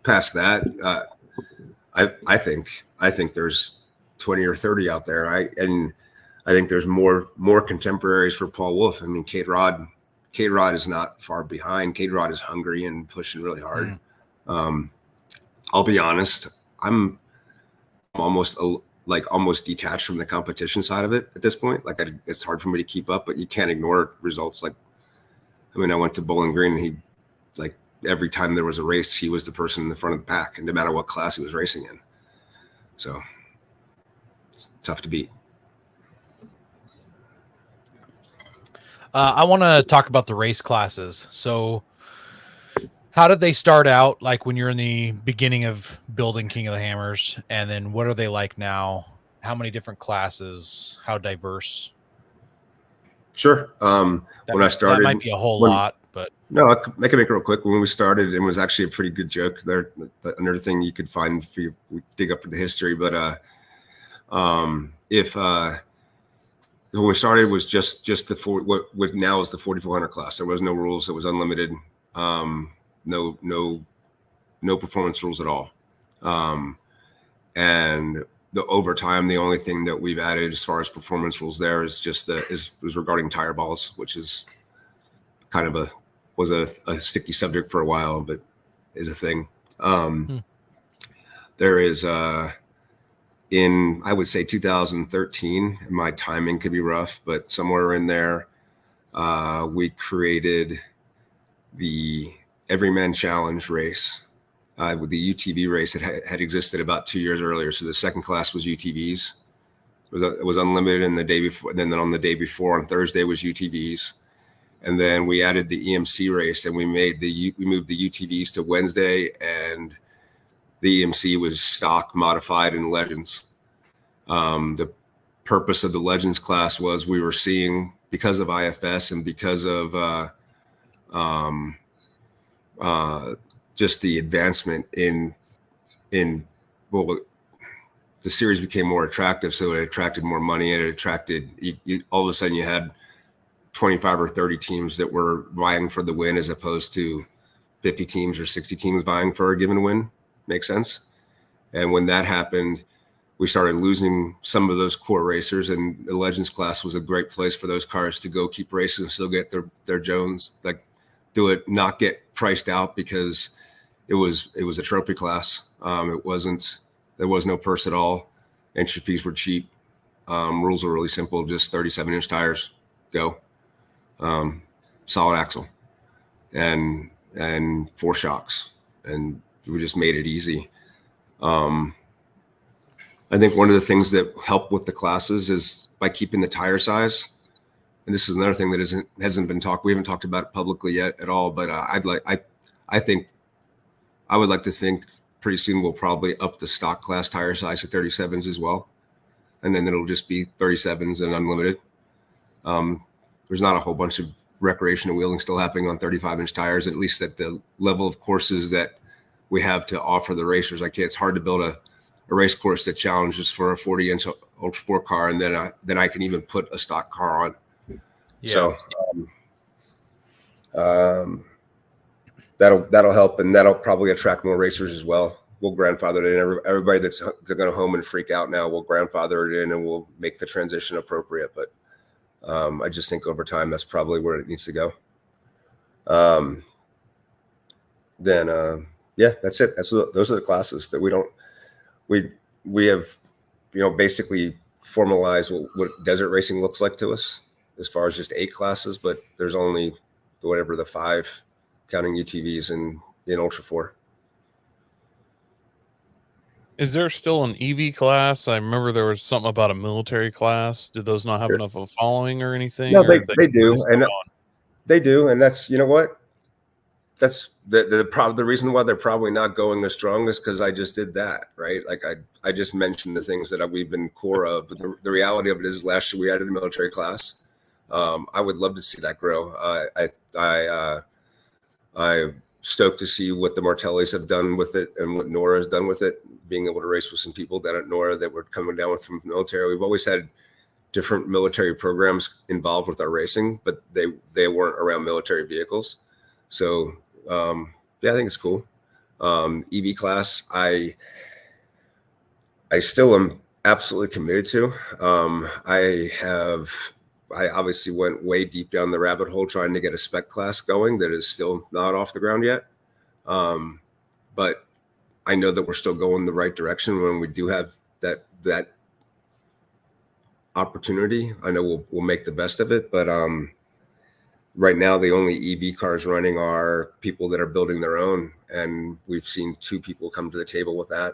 past that, I think there's 20 or 30 out there. I think there's more contemporaries for Paul Wolf. I mean, Kate Rod is not far behind. Kate Rod is hungry and pushing really hard. I'll be honest, I'm almost detached from the competition side of it at this point. Like it's hard for me to keep up, but you can't ignore results. Like, I mean, I went to Bowling Green and he, like, every time there was a race, he was the person in the front of the pack, and no matter what class he was racing in. So it's tough to beat. I want to talk about the race classes. So how did they start out, like when you're in the beginning of building King of the Hammers, and then what are they like now? How many different classes? How diverse? Sure. When I started, that might be a whole lot, but no, I can make it real quick. When we started, it was actually a pretty good joke. There, another thing you could find if you dig up the history. But when we started, it was just the what now is the 4400 class. There was no rules. It was unlimited. No performance rules at all. And over time, the only thing that we've added as far as performance rules there is just is regarding tire balls, which is kind of was a sticky subject for a while, but is a thing. There is in, I would say 2013, my timing could be rough, but somewhere in there, we created the Everyman Challenge race. With the UTV race, it had existed about 2 years earlier. So the second class was UTVs. It was unlimited in the day before. And then on the day before, on Thursday, was UTVs. And then we added the EMC race, and we moved the UTVs to Wednesday, and the EMC was stock, modified, and Legends. The purpose of the Legends class was we were seeing, because of IFS and because of just the advancement in well, the series became more attractive, so it attracted more money, and it attracted all of a sudden you had 25 or 30 teams that were vying for the win, as opposed to 50 teams or 60 teams vying for a given win. Makes sense. And when that happened, we started losing some of those core racers, and the Legends class was a great place for those cars to go keep racing and still get their Jones, like not get priced out because it was a trophy class. There was no purse at all. Entry fees were cheap. Rules were really simple, just 37-inch tires, go. Solid axle and 4 shocks, and we just made it easy. I think one of the things that help with the classes is by keeping the tire size. And this is another thing that hasn't been talked. We haven't talked about it publicly yet at all. But I would like to think pretty soon we'll probably up the stock class tire size to 37s as well, and then it'll just be 37s and unlimited. There's not a whole bunch of recreational wheeling still happening on 35-inch tires, at least at the level of courses that we have to offer the racers. It's hard to build a race course that challenges for a 40-inch Ultra4 car, and then I can even put a stock car on. Yeah. So that'll help, and that'll probably attract more racers as well. We'll grandfather it in. Everybody that's going to home and freak out now, we'll grandfather it in, and we'll make the transition appropriate. But I just think over time that's probably where it needs to go. Yeah, that's it. Those are the classes that we have, basically formalized what desert racing looks like to us as far as just 8 classes, but there's only whatever the 5 counting UTVs in Ultra4. Is there still an EV class? I remember there was something about a military class. Did those not have enough of a following or anything? No, they do. And they do. And that's, that's the reason why they're probably not going as strong is because I just did that, right? Like I just mentioned the things that we've been core of. But the reality of it is last year we added a military class. I would love to see that grow. I'm stoked to see what the Martellis have done with it and what Nora has done with it, being able to race with some people down at Nora that were coming down with from the military. We've always had different military programs involved with our racing, but they weren't around military vehicles. So yeah, I think it's cool. EV class, I still am absolutely committed to. I obviously went way deep down the rabbit hole trying to get a spec class going that is still not off the ground yet. But I know that we're still going the right direction when we do have that opportunity. I know we'll make the best of it, but right now the only EV cars running are people that are building their own, and we've seen 2 people come to the table with that.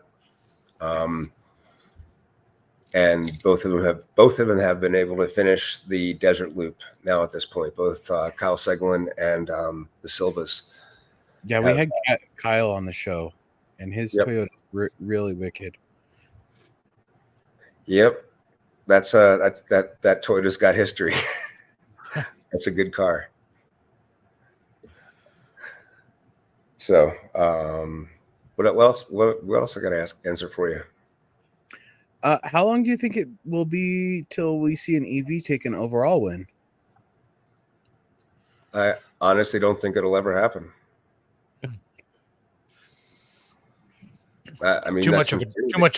And both of them have been able to finish the desert loop now at this point. Both Kyle Seglin and the Silvas. Yeah, we had Kyle on the show, and his Toyota really wicked. Yep, that Toyota's got history. That's a good car. So, what else? What else I got to answer for you? How long do you think it will be till we see an EV take an overall win? I honestly don't think it'll ever happen. I mean, too much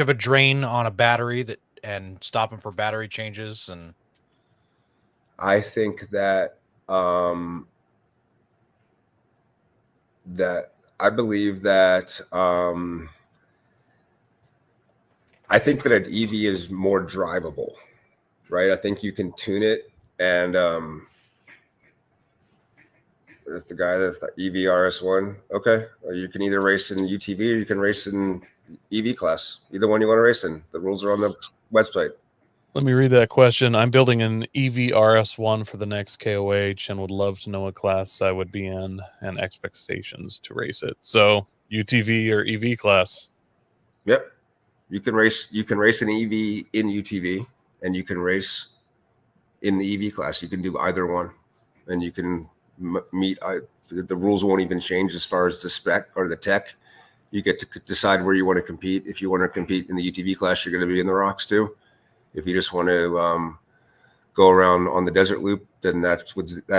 of a drain on a battery and stopping for battery changes, and I think that I believe that I think that an EV is more drivable, right? I think you can tune it, and if the guy that's the EV RS1, okay, or you can either race in UTV or you can race in EV class. Either one you want to race in. The rules are on the website. Let me read that question. I'm building an EV RS1 for the next KOH and would love to know what class I would be in and expectations to race it. So UTV or EV class? Yep. You can race an EV in UTV, and you can race in the EV class. You can do either one, and you can meet. The rules won't even change as far as the spec or the tech. You get to decide where you want to compete. If you want to compete in the UTV class, you're going to be in the rocks too. If you just want to go around on the desert loop, then that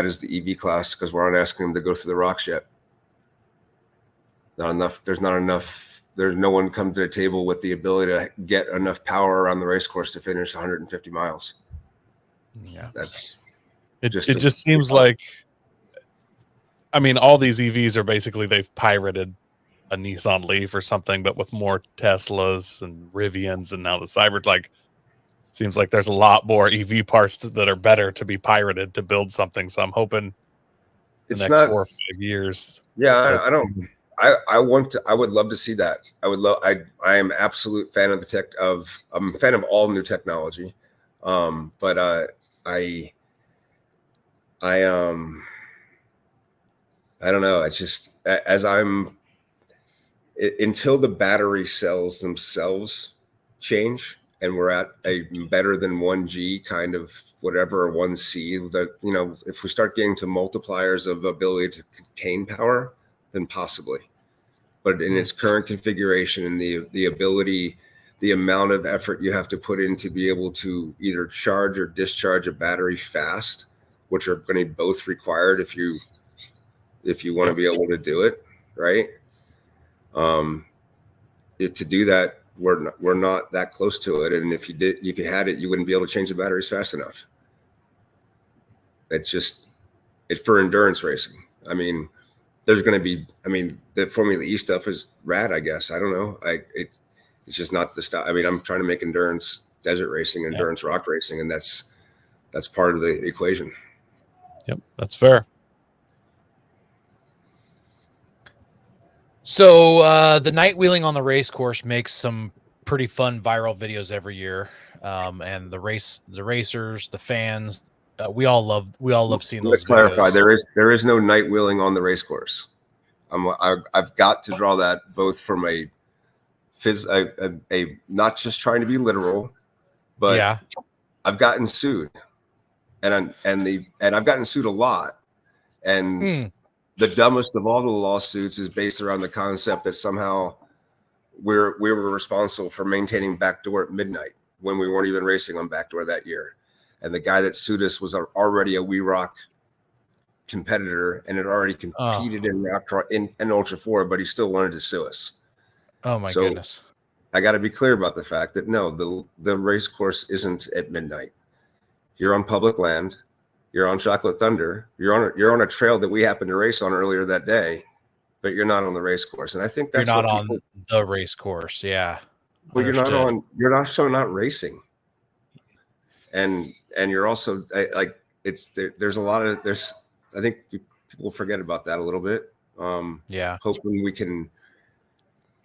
is the EV class, because we aren't asking them to go through the rocks yet. Not enough. There's not enough. There's no one come to the table with the ability to get enough power around the race course to finish 150 miles. Yeah, that's it just seems like I mean, all these EVs are basically they've pirated a Nissan Leaf or something, but with more Teslas and Rivians, and now the Cyber. Like, seems like there's a lot more EV parts that are better to be pirated to build something. So I'm hoping the It's next not. 4 or 5 years. Yeah, I don't. I want to. I would love to see that. I would love. I am absolute fan of the tech. I'm a fan of all new technology. But I I don't know. It's just as until the battery cells themselves change, and we're at a better than 1G kind of whatever, or 1C. That, you know, if we start getting to multipliers of ability to contain power, then possibly. But in its current configuration and the ability, the amount of effort you have to put in to be able to either charge or discharge a battery fast, which are going to be both required if you want to be able to do it, right? To do that, we're not that close to it, and if you had it, you wouldn't be able to change the batteries fast enough. It's for endurance racing. I mean, there's going to be. I mean, the Formula E stuff is rad, I guess. I don't know. It's just not the style. I mean, I'm trying to make endurance desert racing, endurance rock racing, and that's part of the equation. Yep, that's fair. So the night wheeling on the race course makes some pretty fun viral videos every year, and the racers, the fans, we all love seeing those. Let's clarify: videos. there is no night wheeling on the race course. I've got to draw that both from a not just trying to be literal, but yeah, I've gotten sued, and I've gotten sued a lot, and the dumbest of all the lawsuits is based around the concept that somehow we were responsible for maintaining backdoor at midnight when we weren't even racing on backdoor that year. And the guy that sued us was already a We Rock competitor and had already competed in Ultra4, but he still wanted to sue us. Oh my goodness. I got to be clear about the fact that no, the race course isn't at midnight. You're on public land. You're on Chocolate Thunder. You're on a trail that we happened to race on earlier that day, but you're not on the race course. And I think that's you're not on the race course. Yeah. Well, you're not racing. And you're also like, there's I think people forget about that a little bit. Hoping we can.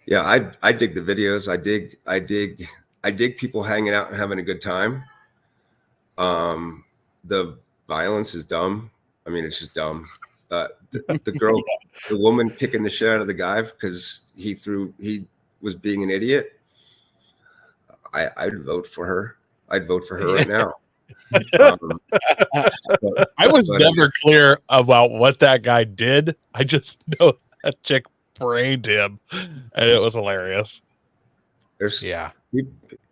Yeah. I dig the videos. I dig people hanging out and having a good time. The violence is dumb. I mean, it's just dumb. The woman kicking the shit out of the guy because he was being an idiot. I'd vote for her. I'd vote for her right now. I was never clear about what that guy did. I just know that chick brained him, and it was hilarious.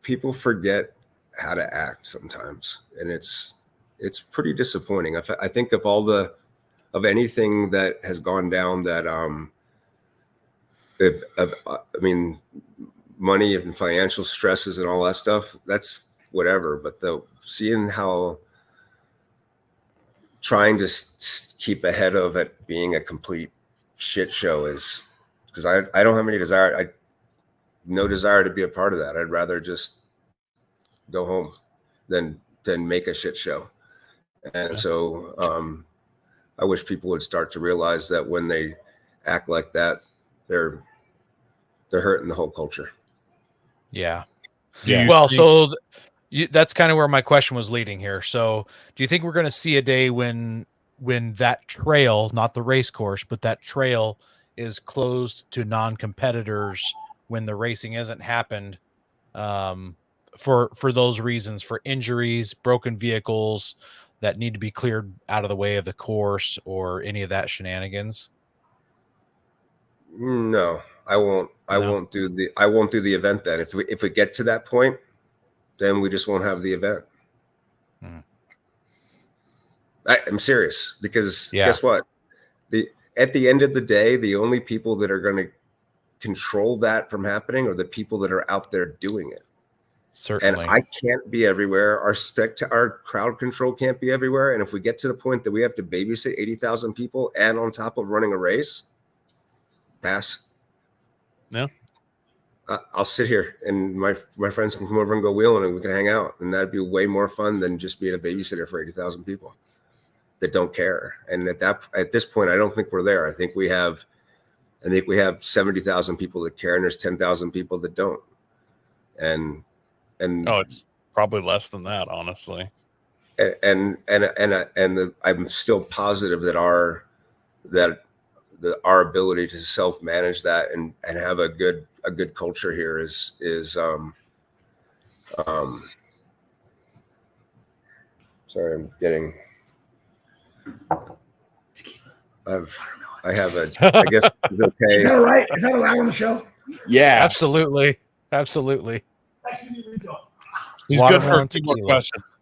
People forget how to act sometimes, and it's pretty disappointing. I think of anything that has gone down that I mean, money and financial stresses and all that stuff, that's whatever. But seeing how trying to keep ahead of it being a complete shit show is, because I don't have any desire. No desire to be a part of that. I'd rather just go home than make a shit show. And so I wish people would start to realize that when they act like that, they're hurting the whole culture. Yeah. Well, so that's kind of where my question was leading here. So do you think we're going to see a day when that trail, not the race course, but that trail is closed to non-competitors when the racing hasn't happened, for those reasons, for injuries, broken vehicles that need to be cleared out of the way of the course, or any of that shenanigans? No, I won't. I won't do the event then. If we get to that point, then we just won't have the event. I'm serious, because guess what? At the end of the day, the only people that are going to control that from happening are the people that are out there doing it. Certainly. And I can't be everywhere. Our crowd control can't be everywhere. And if we get to the point that we have to babysit 80,000 people and on top of running a race, pass. No. I'll sit here and my friends can come over and go wheeling and we can hang out. And that'd be way more fun than just being a babysitter for 80,000 people that don't care. And at this point, I don't think we're there. I think we have 70,000 people that care and there's 10,000 people that don't. And it's probably less than that, honestly. And I'm still positive that our ability to self-manage that and have a good culture here is sorry, I'm getting I guess it's okay. Is that all right? Is that allowed on the show? Yeah. Absolutely. He's good for a few more questions.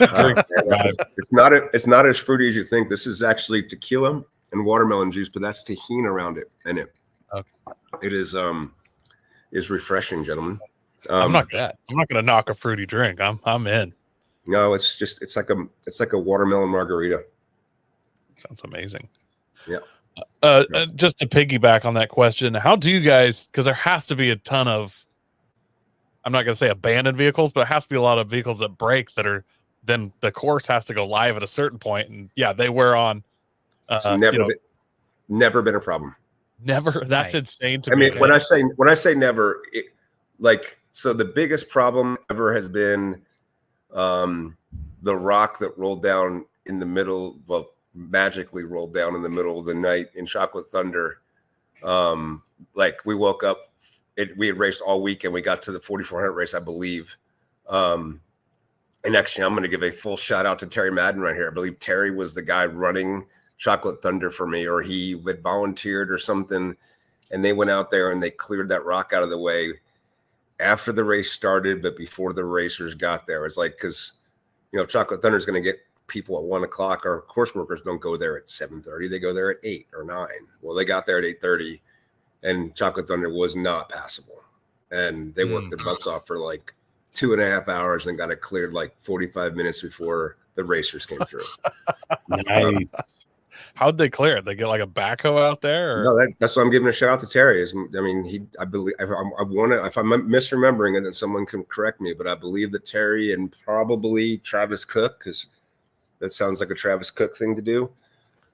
It's not as fruity as you think. This is actually tequila and watermelon juice, but that's tahini around it, and it is refreshing, gentlemen. I'm not going to knock a fruity drink. I'm in. No, it's like a watermelon margarita. Sounds amazing. Yeah. Just to piggyback on that question, how do you guys? Because there has to be a ton of, I'm not going to say abandoned vehicles, but there has to be a lot of vehicles that break that are. Then the course has to go live at a certain point, and they wear on. It's never been a problem. Never. That's insane to me. I mean, when I say never, so the biggest problem ever has been the rock that rolled down in the middle. Well, magically rolled down in the middle of the night in Chocolate Thunder. We woke up. We had raced all week, and we got to the 4,400 race, I believe. And actually, I'm going to give a full shout out to Terry Madden right here. I believe Terry was the guy running Chocolate Thunder for me, or he had volunteered or something. And they went out there and they cleared that rock out of the way after the race started, but before the racers got there. It's like, because, Chocolate Thunder is going to get people at 1 o'clock. Our course workers don't go there at 7:30. They go there at 8 or 9. Well, they got there at 8:30 and Chocolate Thunder was not passable. And they worked their butts off for 2.5 hours and got it cleared 45 minutes before the racers came through. Nice. How'd they clear it? They get a backhoe out there? Or? No, that's what I'm giving a shout out to Terry. I believe if I'm misremembering it, then someone can correct me, but I believe that Terry and probably Travis Cook, because that sounds like a Travis Cook thing to do,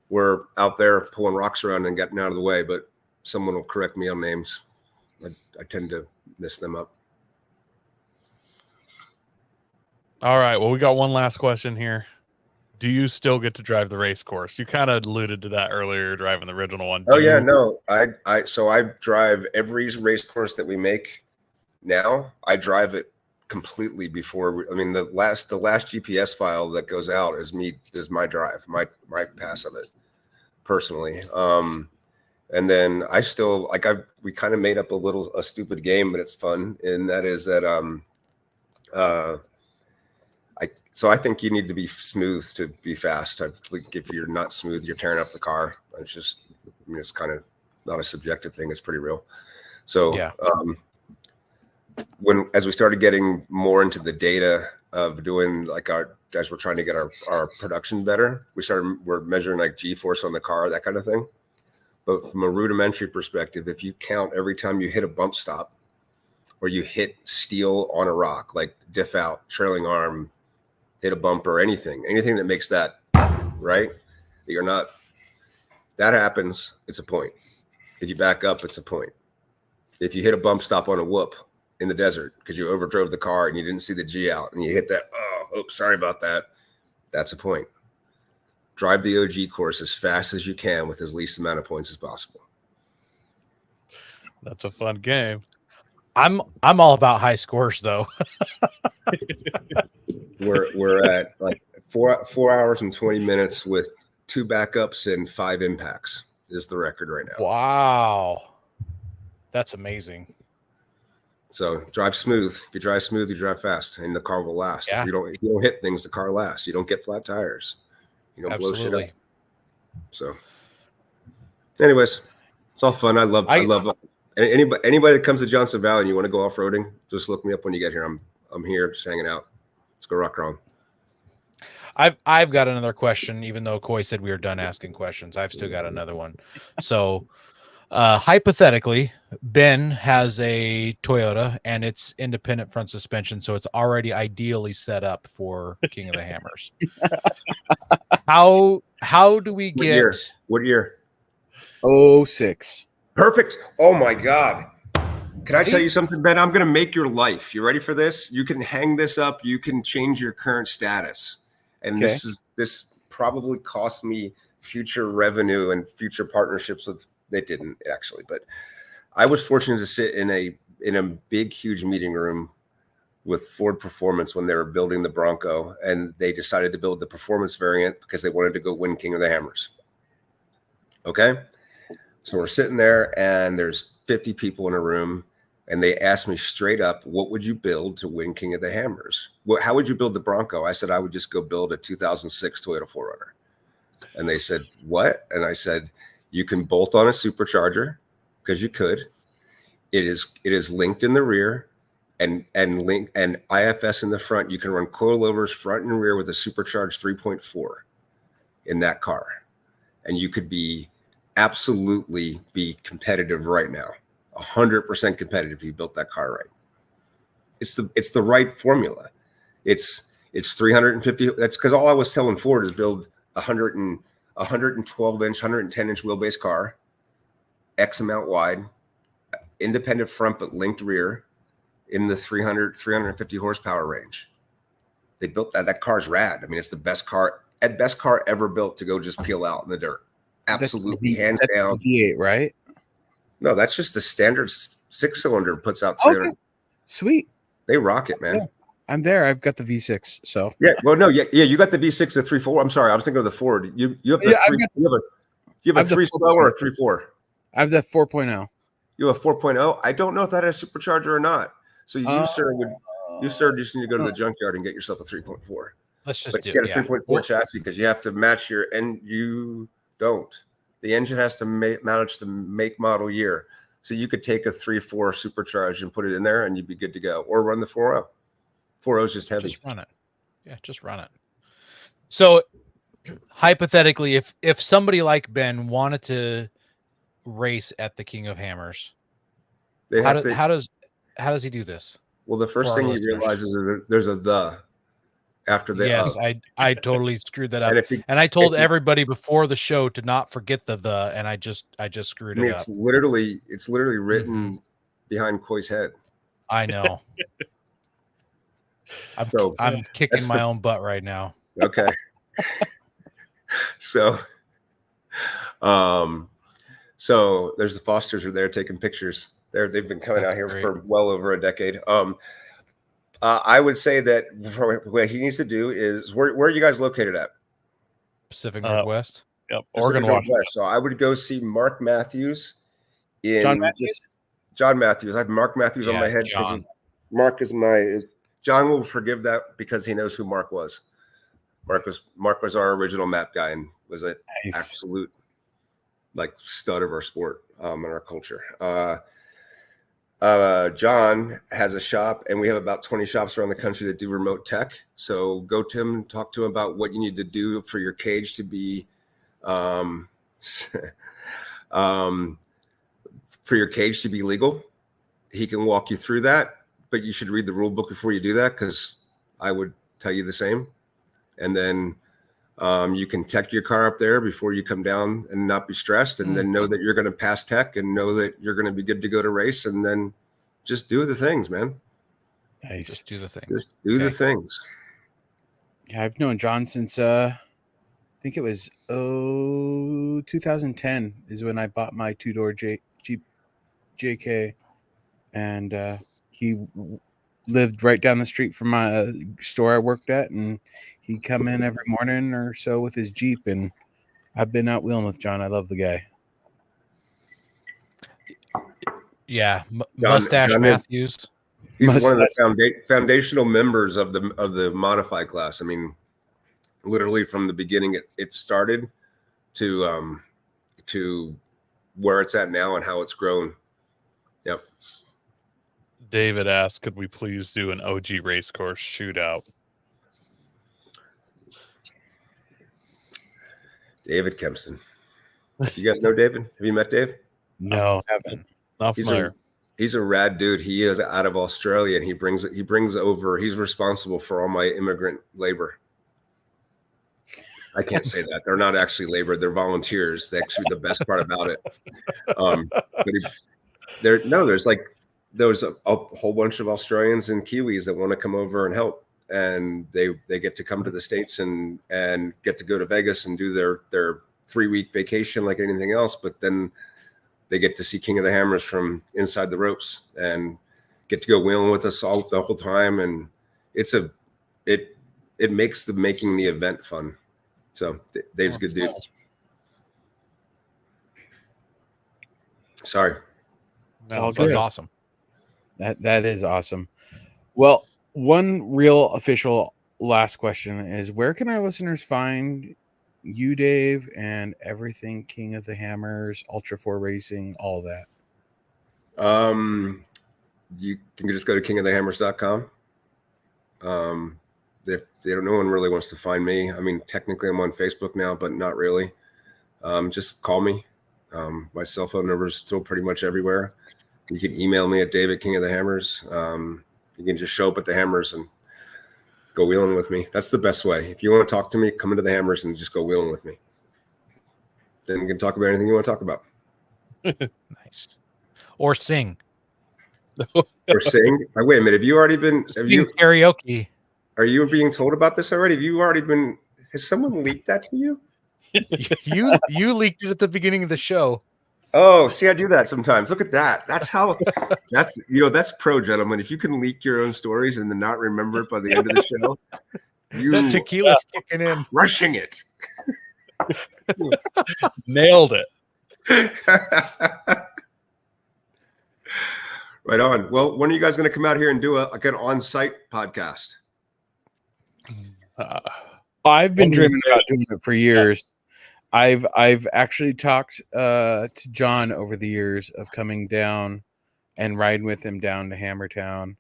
were out there pulling rocks around and getting out of the way, but someone will correct me on names. I tend to mess them up. All right. Well, we got one last question here. Do you still get to drive the race course? You kind of alluded to that earlier, driving the original one. No. I drive every race course that we make now. I drive it completely before. The last GPS file that goes out is my drive, my pass of it personally. And then I still we kind of made up a stupid game, but it's fun. And that is that, I think you need to be smooth to be fast. I think if you're not smooth, you're tearing up the car. It's kind of not a subjective thing. It's pretty real. So yeah. As we started getting more into the data of doing as we're trying to get our production better, we're measuring G-force on the car, that kind of thing. But from a rudimentary perspective, if you count every time you hit a bump stop or you hit steel on a rock, diff out, trailing arm, hit a bumper, anything that makes that right, that happens, it's a point. If you back up, it's a point. If you hit a bump stop on a whoop in the desert because you overdrove the car and you didn't see the G out and you hit that, sorry about that, that's a point. Drive the OG course as fast as you can with as least amount of points as possible. That's a fun game. I'm all about high scores though. We're at 4 hours and 20 minutes with 2 backups and 5 impacts is the record right now. Wow. That's amazing. So drive smooth. If you drive smooth, you drive fast and the car will last. Yeah. If you don't hit things, the car lasts. You don't get flat tires. You don't blow shit up. So anyways, it's all fun. I love And anybody that comes to Johnson Valley and you want to go off roading, just look me up when you get here. I'm here just hanging out. Let's go rock around. I've got another question, even though Coy said we were done asking questions. I've still got another one. So hypothetically, Ben has a Toyota and it's independent front suspension, so it's already ideally set up for King of the Hammers. How do we get What year? 06. Perfect. Oh my God. Can I tell See? you something, Ben? I'm going to make your life. You ready for this? You can hang this up. You can change your current status. And Okay. this probably cost me future revenue and future partnerships with, it didn't actually, but I was fortunate to sit in a big, huge meeting room with Ford Performance when they were building the Bronco, and they decided to build the performance variant because they wanted to go win King of the Hammers. Okay. So we're sitting there and there's 50 people in a room. And they asked me straight up, what would you build to win King of the Hammers? How would you build the Bronco? I said, I would just go build a 2006 Toyota 4Runner. And they said, what? And I said, you can bolt on a supercharger because you could. It is linked in the rear and IFS in the front. You can run coilovers front and rear with a supercharged 3.4 in that car. And you could absolutely be competitive right now. 100% competitive if you built that car right. It's the right formula. It's 350. That's because all I was telling Ford is build 112 inch, 110 inch wheelbase car, X amount wide, independent front but linked rear, in the 350 horsepower range. They built that. That car's rad. I mean, it's the best car ever built to go just peel out in the dirt. Absolutely, hands down. V8, right? No, that's just the standard 6-cylinder puts out 300. Okay. Sweet. They rock it, man. Yeah. I'm there. I've got the V6. So yeah. Well, no, yeah. You got the V6, the 3.4. I'm sorry, I was thinking of the Ford. You have the you have a 3 slow or a 3.4. I have the 4.0. You have a 4.0. I don't know if that has a supercharger or not. So you sir just need to go to the junkyard and get yourself a 3.4. Let's just get a 3.4 chassis because you have to match and you don't. The engine has to match the make model year. So you could take a 3.4 supercharged and put it in there and you'd be good to go. Or run the 4.0. 4.0 is just heavy. Just run it. Yeah, just run it. So hypothetically, if somebody like Ben wanted to race at the King of Hammers, how does he do this? Well, the first thing he realizes is there's a after the yes, I totally screwed that up. And I told everybody before the show to not forget the and I just screwed it up. It's literally written behind Coy's head. I know. I'm kicking my own butt right now. Okay. So there's the Fosters are there taking pictures. They've been coming out here for well over a decade. I would say that what he needs to do is where are you guys located at? Pacific Northwest. Yep, Oregon, Northwest. So I would go see Mark Matthews John Matthews. John Matthews. I have Mark Matthews on my head because Mark is John will forgive that because he knows who Mark was. Mark was our original map guy and was an absolute stud of our sport and our culture. John has a shop and we have about 20 shops around the country that do remote tech. So go to him, talk to him about what you need to do for your cage to be legal. He can walk you through that, but you should read the rule book before you do that because I would tell you the same. And then you can tech your car up there before you come down and not be stressed, and then know that you're going to pass tech and know that you're going to be good to go to race, and then just do the things, man. Nice. Just do the things. Just do the things. Yeah, I've known John since I think it was 2010 is when I bought my two-door Jeep JK, and he lived right down the street from my store I worked at, and he'd come in every morning or so with his Jeep, and I've been out wheeling with John. I love the guy. Yeah, Mustache Matthews. He's one of the foundational members of the modified class. I mean, literally from the beginning, it started to where it's at now and how it's grown. Yep. David asked, could we please do an OG race course shootout? David Kempston. You guys know David? Have you met Dave? No, haven't. Not familiar. He's a rad dude. He is out of Australia, and he brings over. He's responsible for all my immigrant labor. I can't say that. They're not actually labor. They're volunteers. That's actually the best part about it. But there's a whole bunch of Australians and Kiwis that want to come over and help, and they get to come to the States and get to go to Vegas and do their 3-week vacation like anything else. But then they get to see King of the Hammers from inside the ropes and get to go wheeling with us all the whole time. And it makes making the event fun. So Dave's a good dude. Sorry. No, That's awesome. That is awesome. Well, one real official last question is, where can our listeners find you, Dave, and everything King of the Hammers, Ultra4 Racing, all that? You can just go to kingofthehammers.com. No one really wants to find me. I mean, technically I'm on Facebook now, but not really. Just call me. My cell phone number is still pretty much everywhere. You can email me at David King of the Hammers. You can just show up at the Hammers and go wheeling with me. That's the best way. If you want to talk to me, come into the Hammers and just go wheeling with me. Then you can talk about anything you want to talk about. Nice. Or sing. Or sing. Wait a minute. Have you already been? Karaoke? Are you being told about this already? Have you already been? Has someone leaked that to you? You leaked it at the beginning of the show. Oh, see, I do that sometimes. Look at that. That's that's pro, gentlemen. If you can leak your own stories and then not remember it by the end of the show, The tequila's kicking in. Crushing it. Nailed it. Right on. Well, when are you guys going to come out here and do an on-site podcast? I've been dreaming about doing it for years. I've actually talked to John over the years of coming down and riding with him down to Hammertown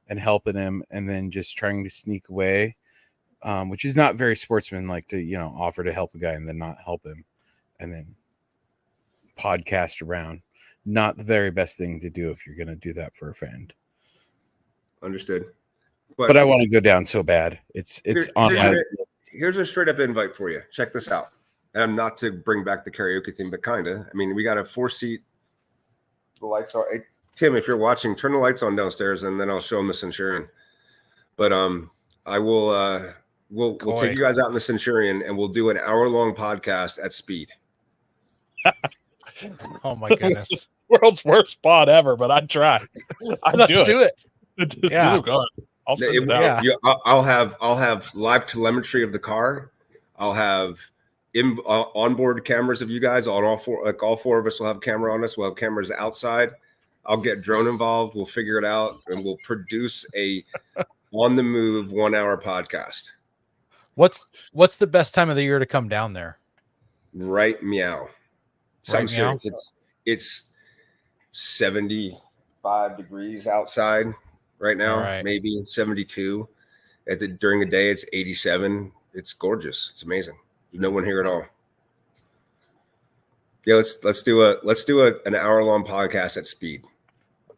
and helping him, and then just trying to sneak away, which is not very sportsmanlike to offer to help a guy and then not help him, and then podcast around. Not the very best thing to do if you're going to do that for a friend. Understood. But I want to go down so bad. It's on my. Here's a straight up invite for you. Check this out. And not to bring back the karaoke thing, but kind of. I mean, we got a 4-seat. The lights are. Hey, Tim, if you're watching, turn the lights on downstairs, and then I'll show them the Centurion. But I will. We'll take you guys out in the Centurion, and we'll do an hour-long podcast at speed. Oh my goodness! World's worst spot ever, but I'd try. Let's do it. Yeah. I'll send it out. I'll have live telemetry of the car. I'll have onboard cameras of you guys on all four. Like all four of us will have a camera on us. We'll have cameras outside. I'll get drone involved. We'll figure it out, and we'll produce a on the move 1-hour podcast. What's the best time of the year to come down there? Right meow. Something serious. It's 75 degrees outside right now. Right. Maybe 72. During the day, it's 87. It's gorgeous. It's amazing. There's no one here at all. Yeah, let's do an hour-long podcast at speed.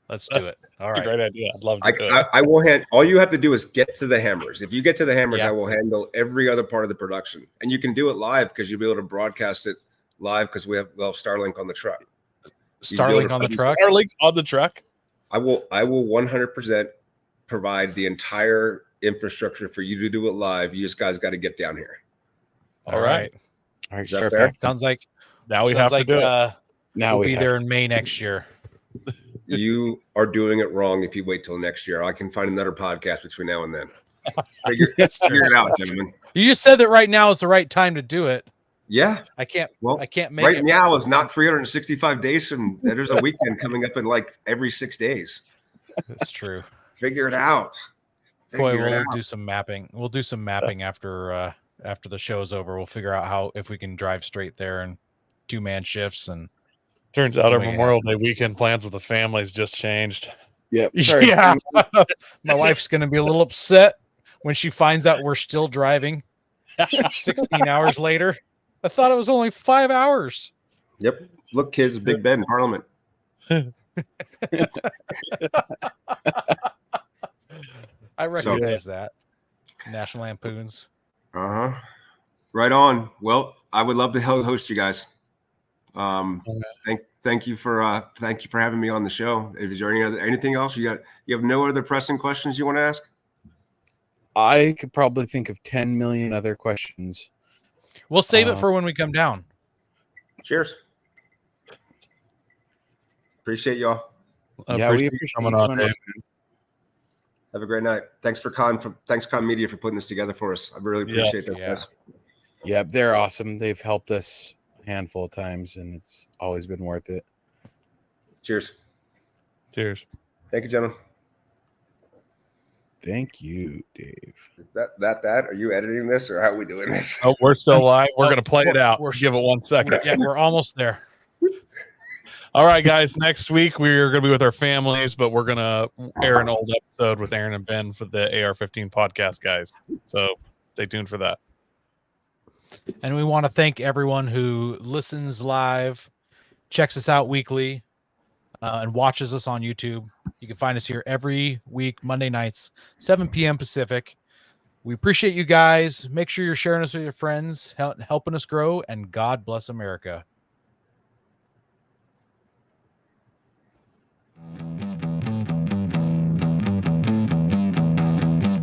Let's do it. All right. That's a great idea. I'd love to do it. I will all you have to do is get to the Hammers. If you get to the Hammers, I will handle every other part of the production. And you can do it live because you'll be able to broadcast it live because we'll have Starlink on the truck. Starlink on the truck? Starlink on the truck? I will 100% provide the entire infrastructure for you to do it live. You just guys got to get down here. All right. All right. Start there. Sounds like now we have to do it. Now we'll be there in May next year. You are doing it wrong if you wait till next year. I can find another podcast between now and then. Figure it out, gentlemen. You just said that right now is the right time to do it. Yeah. I can't make right it. Now is not 365 days from there's a weekend coming up in like every 6 days. That's true. Figure it out. We'll do some mapping. We'll do some mapping after the show's over. We'll figure out if we can drive straight there and 2-man shifts and Turns out our Oh, yeah. Memorial Day weekend plans with the families just changed. Yep. Sorry. Yeah. My wife's going to be a little upset when she finds out we're still driving 16 hours later. I thought it was only 5 hours. Yep. Look, kids, Big Ben, Parliament. I recognize that. National Lampoons. Uh-huh. Right on. Well, I would love to host you guys. Thank you for having me on the show. Is there anything else you have no other pressing questions you want to ask? I could probably think of 10 million other questions. We'll save it for when we come down. Cheers. Appreciate y'all. Yeah, we appreciate coming you on, coming Dave. Have a great night. Thanks Con Media for putting this together for us. I really appreciate that. Yeah. Guys. Yeah, they're awesome. They've helped us a handful of times, and it's always been worth it. Cheers. Cheers. Thank you, gentlemen. Thank you, Dave. Is that are you editing this or how are we doing this? Oh, we're still live. We're Oh, going to play it out. we're- Give it 1 second. Yeah, we're almost there. All right, guys. Next week, we're going to be with our families, but we're going to air an old episode with Aaron and Ben for the AR-15 podcast, guys. So stay tuned for that. And we want to thank everyone who listens live, checks us out weekly, and watches us on YouTube. You can find us here every week, Monday nights, 7 p.m. Pacific. We appreciate you guys. Make sure you're sharing us with your friends, helping us grow, and God bless America.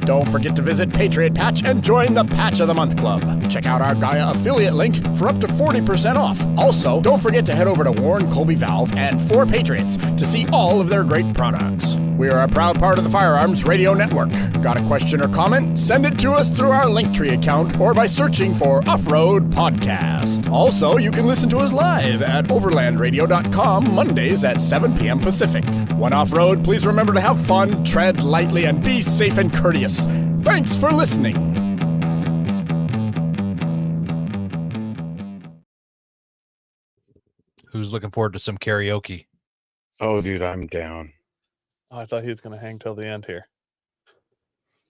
Don't forget to visit Patriot Patch and join the Patch of the Month Club. Check out our Gaia affiliate link for up to 40% off. Also, don't forget to head over to Warren Colby Valve and 4 Patriots to see all of their great products. We are a proud part of the Firearms Radio Network. Got a question or comment? Send it to us through our Linktree account or by searching for Off-Road Podcast. Also, you can listen to us live at overlandradio.com Mondays at 7 p.m. Pacific. When off-road, please remember to have fun, tread lightly, and be safe and courteous. Thanks for listening. Who's looking forward to some karaoke? Oh, dude, I'm down. Oh, I thought he was going to hang till the end here.